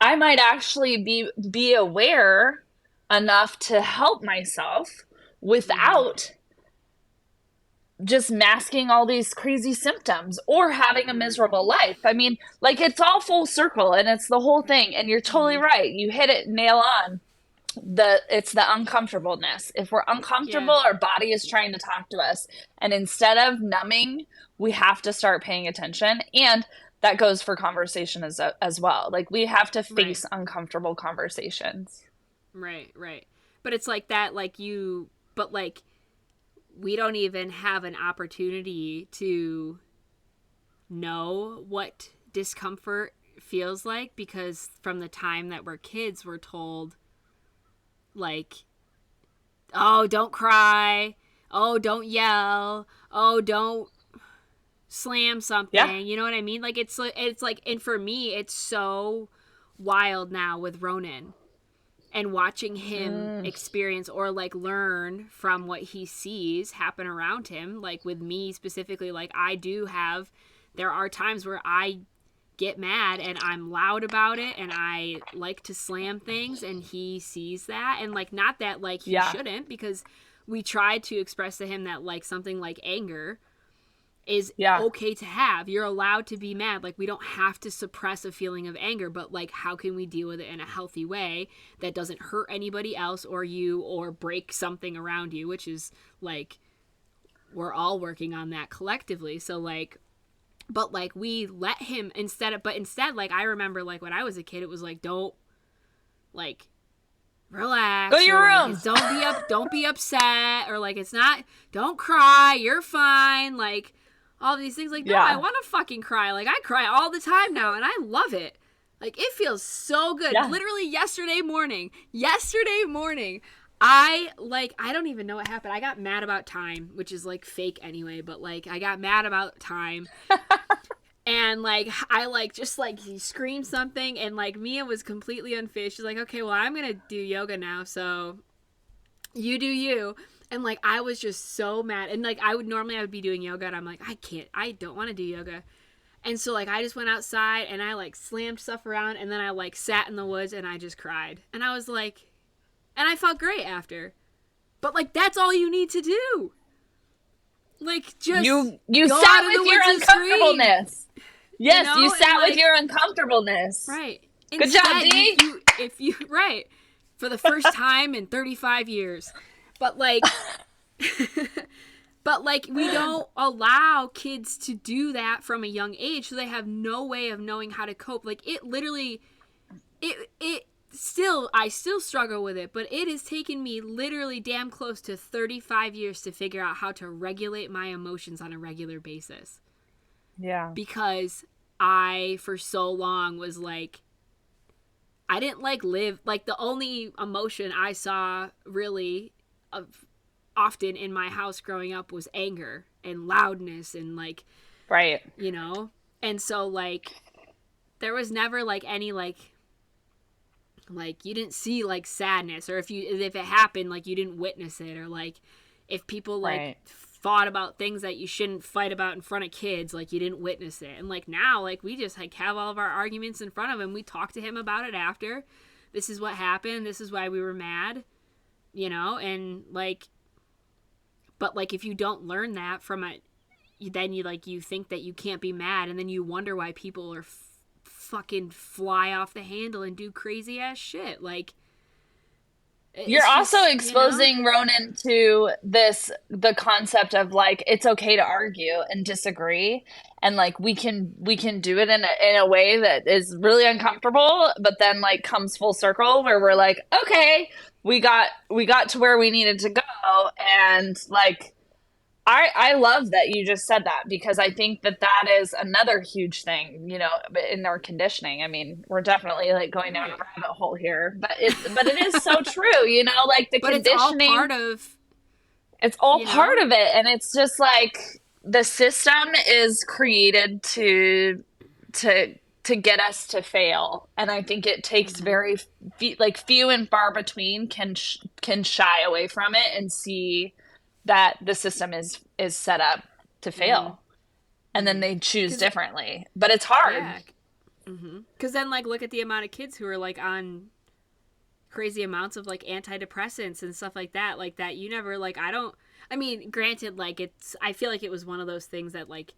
I might actually be aware enough to help myself Mm-hmm. without just masking all these crazy symptoms or having a Right. miserable life. I mean, like it's all full circle and it's the whole thing. And you're totally Mm-hmm. right. You hit it nail on. It's the uncomfortableness. If we're Yeah. uncomfortable, our body is trying to talk to us. And instead of numbing, we have to start paying attention. And that goes for conversation as well. Like we have to Right. face uncomfortable conversations. Right. Right. But it's like that, like but like we don't even have an opportunity to know what discomfort feels like because from the time that we're kids, we're told, like, oh, don't cry. Oh, don't yell. Oh, don't slam Yeah. something. You know what I mean? Like, it's like, and for me, it's so wild now with Ronan and watching him Mm, experience or like learn from what he sees happen around him. Like with me specifically, like there are times where I get mad and I'm loud about it and I like to slam things and he sees that and like not that like he yeah. shouldn't because we tried to express to him that like something like anger is Yeah. okay to have. You're allowed to be mad. Like we don't have to suppress a feeling of anger, but like how can we deal with it in a healthy way that doesn't hurt anybody else or you or break something around you, which is like we're all working on that collectively. So like but like we let him instead like I remember like when I was a kid it was like don't like relax. Go to your or, like, room. Don't be upset. Or like, don't cry. You're fine. Like all these things. Like, no, I want to fucking cry. Like I cry all the time now and I love it. Like it feels so good. Yeah. Literally yesterday morning, I don't even know what happened. I got mad about time, which is like fake anyway, but like I got mad about time. And like I like just like he screamed something and like Mia was completely unfazed. She's like, okay, well I'm gonna do yoga now, so you do you. And like I was just so mad. And like I would be doing yoga and I'm like, I don't want to do yoga. And so like I just went outside and I like slammed stuff around and then I like sat in the woods and I just cried. And I was like, and I felt great after. But like that's all you need to do. Like just you sat with your uncomfortableness. Yes, you know? You sat with your uncomfortableness. Right. Good job, Dee. If you right, for the first time in 35 years. But like we don't allow kids to do that from a young age, so they have no way of knowing how to cope. Like it literally I still struggle with it, but it has taken me literally damn close to 35 years to figure out how to regulate my emotions on a regular basis. Yeah. Because I, for so long, was like, I didn't like live, like the only emotion I saw really often in my house growing up was anger and loudness and like, right. You know? And so like, there was never like any like you didn't see like sadness, or if it happened, like you didn't witness it, or like if people like fought about things that you shouldn't fight about in front of kids, like you didn't witness it. And like now, like we just like have all of our arguments in front of him. We talk to him about it after. This is what happened. This is why we were mad, you know? And like, but like if you don't learn that from it, then you think that you can't be mad, and then you wonder why people are fucking fly off the handle and do crazy ass shit. Like you're also exposing Ronan to the concept of like it's okay to argue and disagree, and like we can do it in a way that is really uncomfortable, but then like comes full circle where we're like, okay, we got to where we needed to go. And like I love that you just said that, because I think that is another huge thing, you know, in our conditioning. I mean, we're definitely like going down a rabbit hole here, but it is so true, you know, like the conditioning. It's all part of it. And it's just like the system is created to get us to fail. And I think it takes very few and far between can shy away from it and see that the system is set up to fail, and then they choose differently. But it's hard. Yeah. Because then, like, look at the amount of kids who are like on crazy amounts of like antidepressants and stuff like that. Like that, you never like. I mean, granted, like I feel like it was one of those things that like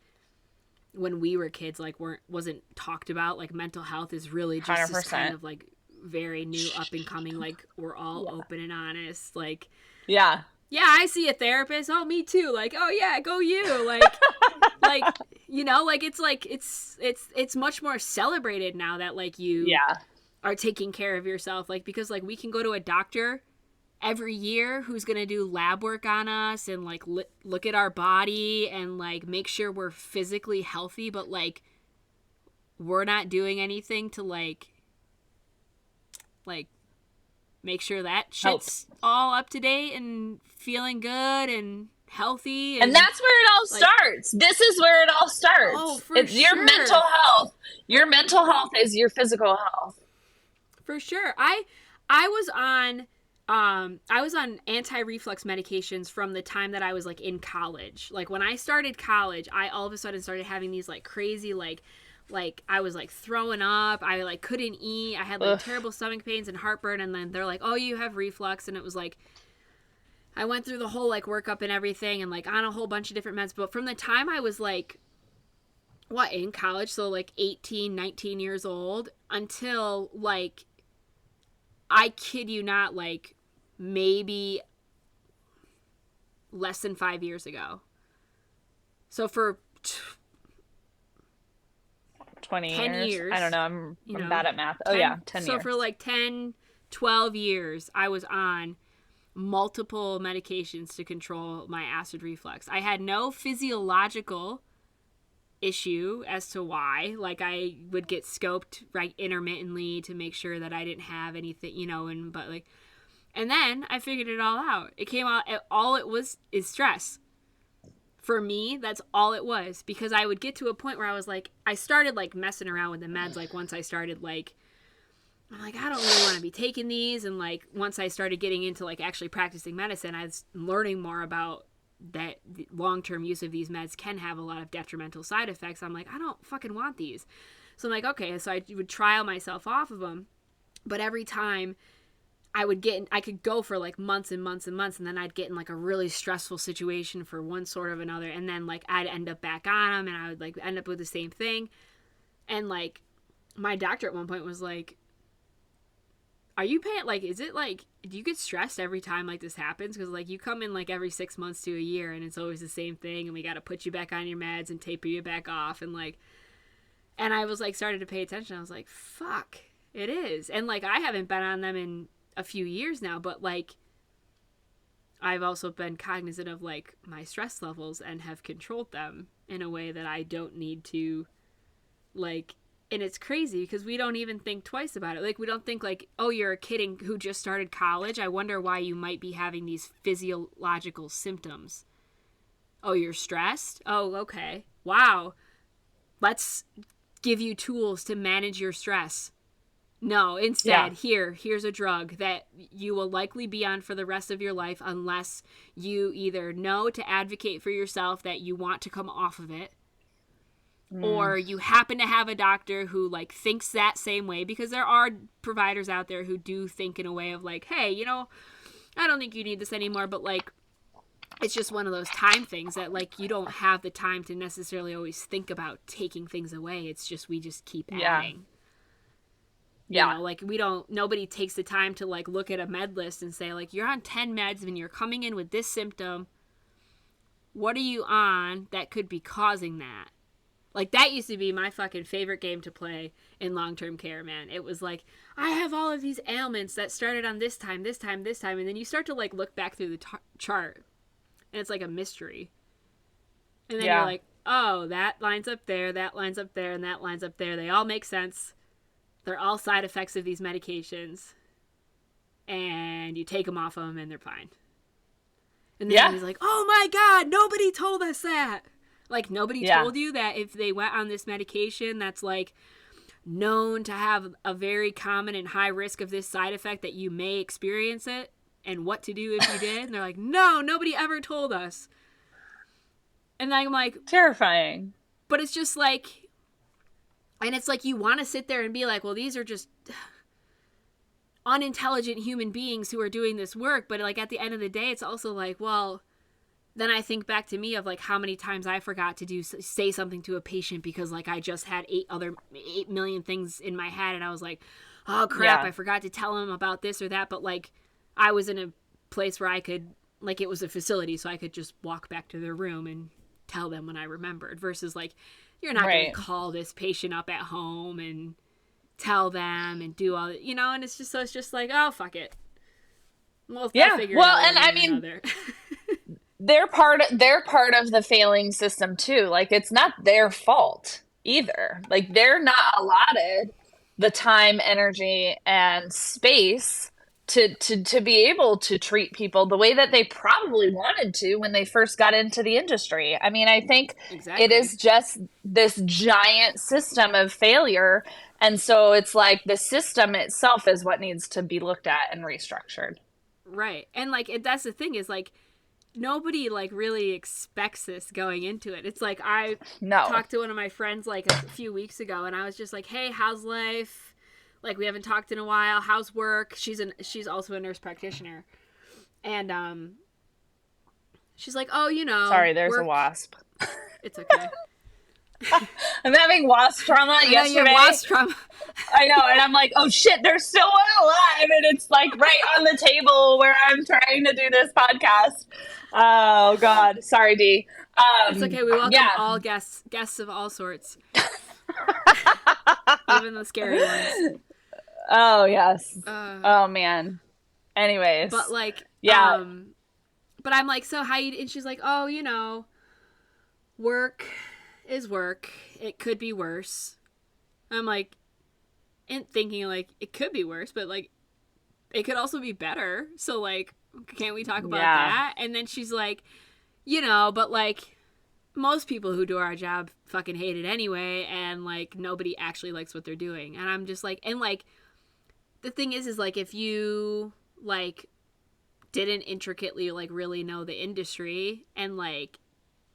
when we were kids, like wasn't talked about. Like mental health is really just this kind of like very new, up and coming. Like we're all open and honest. Like yeah, I see a therapist. Oh, me too. Like, oh yeah, go you. Like, you know, like it's much more celebrated now that like you are taking care of yourself. Like, because like we can go to a doctor every year who's gonna do lab work on us and like look at our body and like make sure we're physically healthy, but like we're not doing anything to like make sure that shit's all up to date and feeling good and healthy. And that's where it all starts. This is where it all starts. Oh, it's your mental health. Your mental health is your physical health. For sure. I was on anti-reflux medications from the time that I was like in college. Like when I started college, I all of a sudden started having these like crazy like I was like throwing up. I like couldn't eat. I had like terrible stomach pains and heartburn. And then they're like, oh, you have reflux. And it was like, I went through the whole like workup and everything and like on a whole bunch of different meds. But from the time I was like, in college, so like 18, 19 years old, until like, I kid you not, like maybe less than 5 years ago. So for 10 years. I don't know. I'm bad at math. Oh, yeah. 10 years. So for like 10 12 years I was on multiple medications to control my acid reflux. I had no physiological issue as to why. Like, I would get scoped right intermittently to make sure that I didn't have anything, you know, and then I figured it all out. It came out, all it was is stress. For me, that's all it was, because I would get to a point where I was like, I started like messing around with the meds. Like, once I started like, I'm like, I don't really want to be taking these. And like, once I started getting into like actually practicing medicine, I was learning more about that long-term use of these meds can have a lot of detrimental side effects. I'm like, I don't fucking want these. So I'm like, okay. So I would trial myself off of them. But every time I could go for like months and months and months, and then I'd get in like a really stressful situation for one sort of another. And then like I'd end up back on them, and I would like end up with the same thing. And like my doctor at one point was like, are you paying, like, is it like, do you get stressed every time like this happens? Because like you come in like every 6 months to a year, and it's always the same thing, and we got to put you back on your meds and taper you back off, and like, and I was like started to pay attention. I was like, fuck, it is. And like I haven't been on them in a few years now, but like I've also been cognizant of like my stress levels and have controlled them in a way that I don't need to, like. And it's crazy because we don't even think twice about it. Like, we don't think like, oh, you're a kid who just started college. I wonder why you might be having these physiological symptoms. Oh, you're stressed? Oh, okay. Wow. Let's give you tools to manage your stress. No, instead, here's a drug that you will likely be on for the rest of your life unless you either know to advocate for yourself that you want to come off of it, or you happen to have a doctor who like thinks that same way, because there are providers out there who do think in a way of like, hey, you know, I don't think you need this anymore, but like it's just one of those time things that like you don't have the time to necessarily always think about taking things away. It's just we just keep adding. You know, like nobody takes the time to like look at a med list and say like, you're on 10 meds and you're coming in with this symptom. What are you on that could be causing that? Like, that used to be my fucking favorite game to play in long-term care, man. It was like, I have all of these ailments that started on this time, and then you start to, like, look back through the chart, and it's like a mystery. And then you're like, oh, that lines up there, that lines up there, and that lines up there. They all make sense. They're all side effects of these medications. And you take them off of them, and they're fine. And then he's like, oh, my God, nobody told us that. Like, nobody told you that if they went on this medication that's, like, known to have a very common and high risk of this side effect, that you may experience it, and what to do if you did. And they're like, no, nobody ever told us. And I'm like... Terrifying. But it's just like... And it's like you want to sit there and be like, well, these are just unintelligent human beings who are doing this work. But, like, at the end of the day, it's also like, well... Then I think back to me of like how many times I forgot to say something to a patient because like I just had 8 million things in my head, and I was like, oh crap, I forgot to tell him about this or that. But like I was in a place where I could, like, it was a facility, so I could just walk back to their room and tell them when I remembered, versus like you're not going to call this patient up at home and tell them and do all, you know, and it's just like, oh, fuck it. We'll figure it out. And I mean, they're part of the failing system too. Like, it's not their fault either. Like, they're not allotted the time, energy, and space to be able to treat people the way that they probably wanted to when they first got into the industry. I mean, I think it is just this giant system of failure. And so it's like the system itself is what needs to be looked at and restructured. Right. And like, that's the thing is like, nobody like really expects this going into it. It's like I talked to one of my friends like a few weeks ago, and I was just like, hey, how's life? Like, we haven't talked in a while. How's work? She's also a nurse practitioner. And she's like, oh, you know. Sorry, there's a wasp. It's okay. I'm having wasp trauma yesterday. Wasp trauma. I know, and I'm like, oh shit, there's still one alive, and it's like right on the table where I'm trying to do this podcast. Oh God, sorry, Dee. It's okay. We welcome all guests of all sorts, even the scary ones. Oh, yes. Uh, Oh, man. but Anyways, like, yeah, but I'm like, so how you? And she's like, oh, work is work. It could be worse. I'm like, and thinking like it could be worse, but like it could also be better. So like, can't we talk about yeah, that? And then she's like, but like most people who do our job fucking hate it anyway, and like nobody actually likes what they're doing. And I'm just like, and like the thing is like if you like didn't intricately like really know the industry and like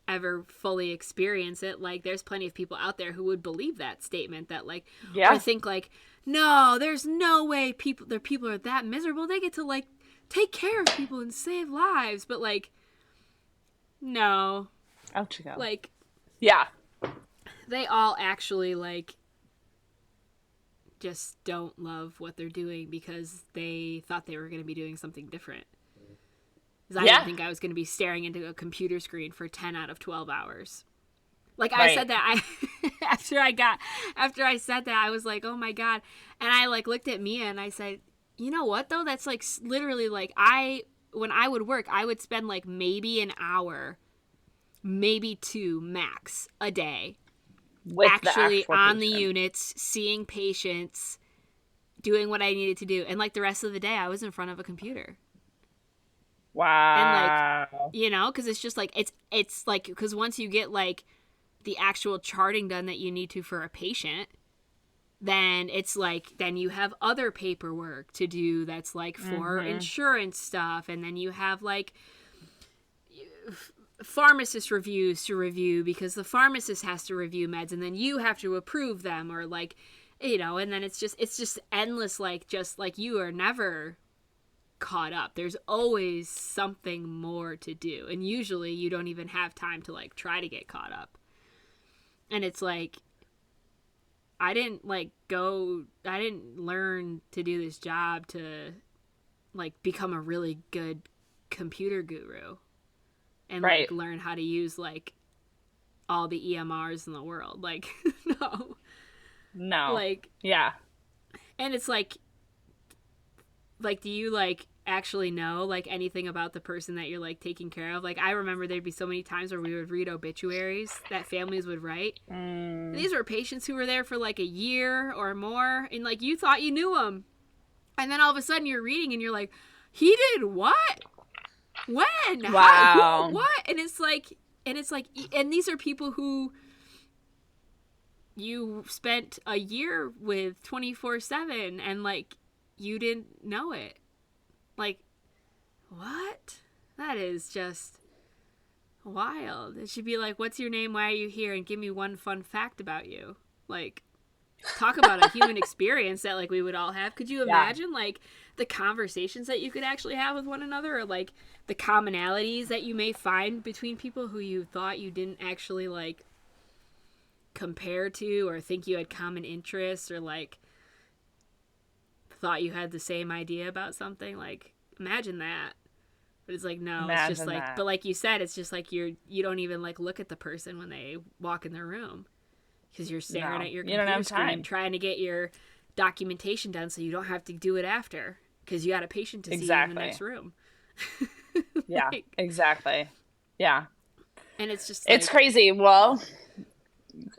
ever fully experience it, like there's plenty of people out there who would believe that statement, that like, or yeah. think like, no, there's no way people are that miserable, they get to like take care of people and save lives. But like, no, Out you go. like Yeah, they all actually like just don't love what they're doing because they thought they were going to be doing something different. Because I didn't yeah, think I was going to be staring into a computer screen for 10 out of 12 hours. Like I right. said that after I said that I was like, "Oh my god." And I like looked at Mia and I said, "You know what though? That's like literally like when I would work, I would spend like maybe an hour, maybe two max a day With the actually actual on the patient. units, seeing patients, doing what I needed to do. And like the rest of the day I was in front of a computer." And like, Wow. because it's just like it's like, because once you get like the actual charting done that you need to for a patient, then it's like then you have other paperwork to do that's like for Mm-hmm. insurance stuff, and then you have like pharmacist reviews to review because the pharmacist has to review meds and then you have to approve them, or like, and then it's just endless, like just like you are never caught up. There's always something more to do, and usually you don't even have time to like try to get caught up. And it's like I didn't learn to do this job to like become a really good computer guru and Right. like learn how to use like all the EMRs in the world. Like no. No. Like, Yeah. and it's like do you like actually know like anything about the person that you're like taking care of? Like I remember there'd be so many times where we would read obituaries that families would write. And Mm, these were patients who were there for like a year or more, and like you thought you knew them, and then all of a sudden you're reading and you're like, he did what? When? How? Who? wow. What? And these are people who you spent a year with 24/7, and like you didn't know it. Like, what? That is just wild. It should be like, what's your name? Why are you here? And give me one fun fact about you. Like, talk about a human experience that like we would all have. Could you Yeah. imagine like the conversations that you could actually have with one another, or like the commonalities that you may find between people who you thought you didn't actually like compare to, or think you had common interests, or like thought you had the same idea about something? Like, imagine that. But it's like, no, it's just Imagine like, that. but like you said, it's just like you don't even like look at the person when they walk in the room because you're staring No. at your You don't computer have screen time. trying to get your documentation done so you don't have to do it after because you got a patient to see in the Exactly. next room. Yeah. Like, Exactly. Yeah. and it's just It's like, crazy. Well,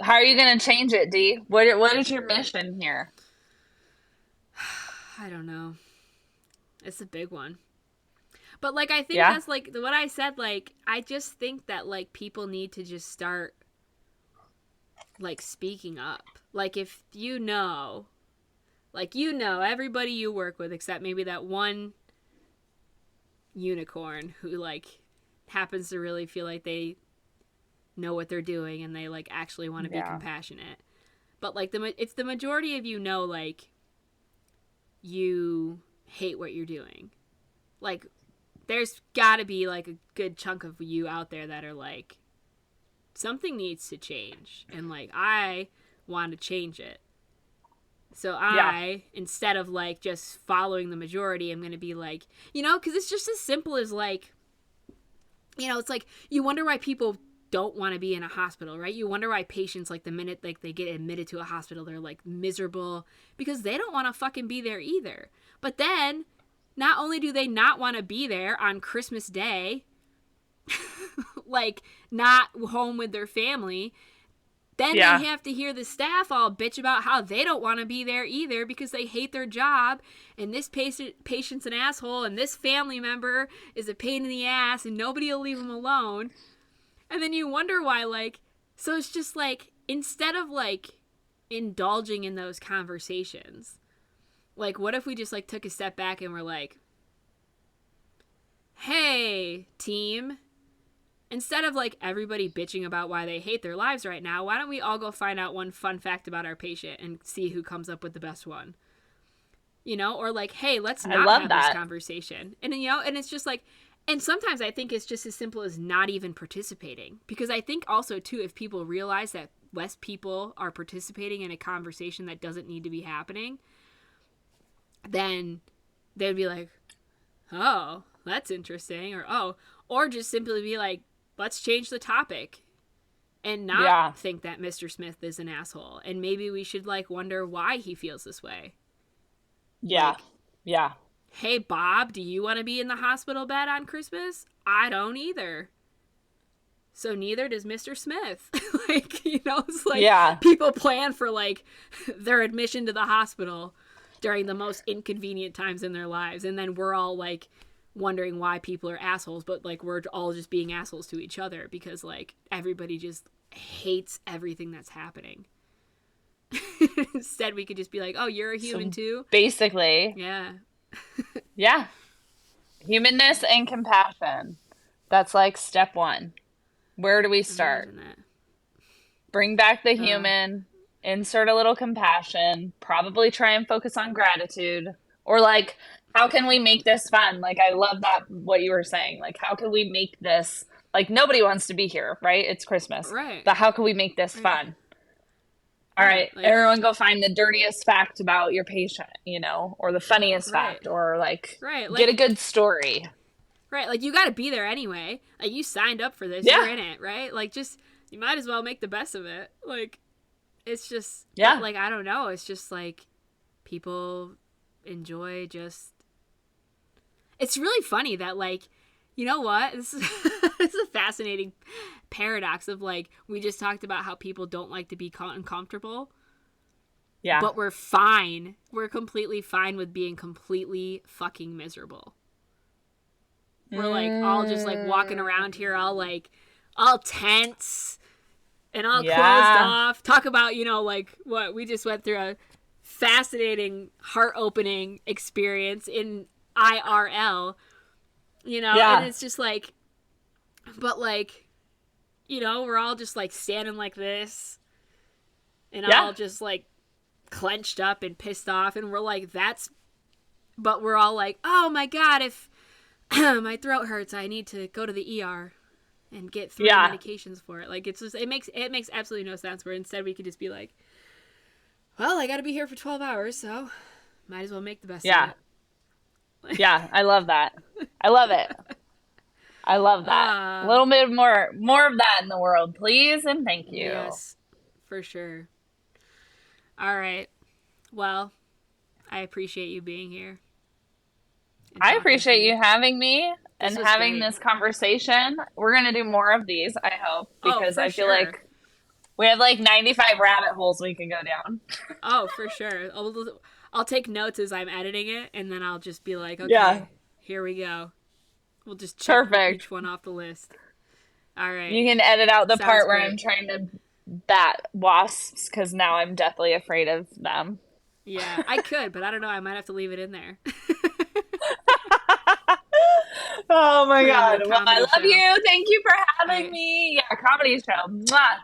how are you going to change it, Dee? What is your mission here? I don't know. It's a big one. But like, I think Yeah. that's like what I said. Like, I just think that like people need to just start like speaking up. Like, if everybody you work with except maybe that one unicorn who like happens to really feel like they know what they're doing and they like actually want to be Yeah. compassionate. But like if the majority of like you hate what you're doing, like there's got to be like a good chunk of you out there that are like, something needs to change, and like I want to change it. So Yeah. instead of like just following the majority, I'm going to be like, because it's just as simple as like, it's like you wonder why people don't want to be in a hospital, right? You wonder why patients, like, the minute, like, they get admitted to a hospital, they're, like, miserable because they don't want to fucking be there either. But then, not only do they not want to be there on Christmas Day, like, not home with their family, then Yeah. they have to hear the staff all bitch about how they don't want to be there either because they hate their job, and this patient's an asshole, and this family member is a pain in the ass, and nobody will leave them alone. And then you wonder why, like, so it's just like, instead of, like, indulging in those conversations, like, what if we just, like, took a step back and were like, hey, team, instead of, like, everybody bitching about why they hate their lives right now, why don't we all go find out one fun fact about our patient and see who comes up with the best one? You know? Or, like, hey, let's not have this conversation. And, you know, and it's just like, and sometimes I think it's just as simple as not even participating. Because I think also, too, if people realize that less people are participating in a conversation that doesn't need to be happening, then they'd be like, oh, that's interesting. Or just simply be like, let's change the topic and not think that Mr. Smith is an asshole. And maybe we should, like, wonder why he feels this way. Yeah. Like, yeah. Hey, Bob, do you want to be in the hospital bed on Christmas? I don't either. So neither does Mr. Smith. Like, you know, it's like people plan for, like, their admission to the hospital during the most inconvenient times in their lives. And then we're all, like, wondering why people are assholes, but, like, we're all just being assholes to each other because, like, everybody just hates everything that's happening. Instead, we could just be like, oh, you're a human too? Basically. Yeah. Yeah. Humanness and compassion. That's, like, step one. Where do we start? Bring back the human, insert a little compassion, probably try and focus on gratitude. Or, like, how can we make this fun? Like, I love that, what you were saying. Like, how can we make this, like, nobody wants to be here, right? It's Christmas. Right. But how can we make this fun? All right, like, everyone go find the dirtiest fact about your patient, you know, or the funniest fact, or, like, get a good story. Right, like, you got to be there anyway. Like, you signed up for this. You're in it, right? Like, just, you might as well make the best of it. Like, it's just, like, I don't know. It's just, like, people enjoy just, it's really funny that, like, you know what? This is, this is a fascinating paradox of, like, we just talked about how people don't like to be uncomfortable. Yeah. But we're fine. We're completely fine with being completely fucking miserable. We're, like, all just, like, walking around here all, like, all tense and all closed off. Talk about, you know, like, what we just went through a fascinating, heart-opening experience in IRL. You know, and it's just like, but, like, you know, we're all just, like, standing like this and all just, like, clenched up and pissed off. And we're like, but we're all like, oh my God, if my throat hurts, I need to go to the ER and get 3 medications for it. Like, it's just, it makes absolutely no sense, where instead we could just be like, well, I got to be here for 12 hours, so might as well make the best of it. Yeah, I love that. I love it. I love that. A little bit more of that in the world, please, and thank you. Yes, for sure. All right. Well, I appreciate you being here. I appreciate you having me and having this conversation. We're going to do more of these, I hope, because I feel like we have, like, 95 rabbit holes we can go down. Oh, for sure. I'll take notes as I'm editing it, and then I'll just be like, okay, here we go. We'll just check each one off the list. All right. You can edit out the part where I'm trying to bat wasps, because now I'm deathly afraid of them. Yeah, I could, but I don't know. I might have to leave it in there. Oh, my God. Well, I love you. Thank you for having me. Yeah, comedy show. Mwah.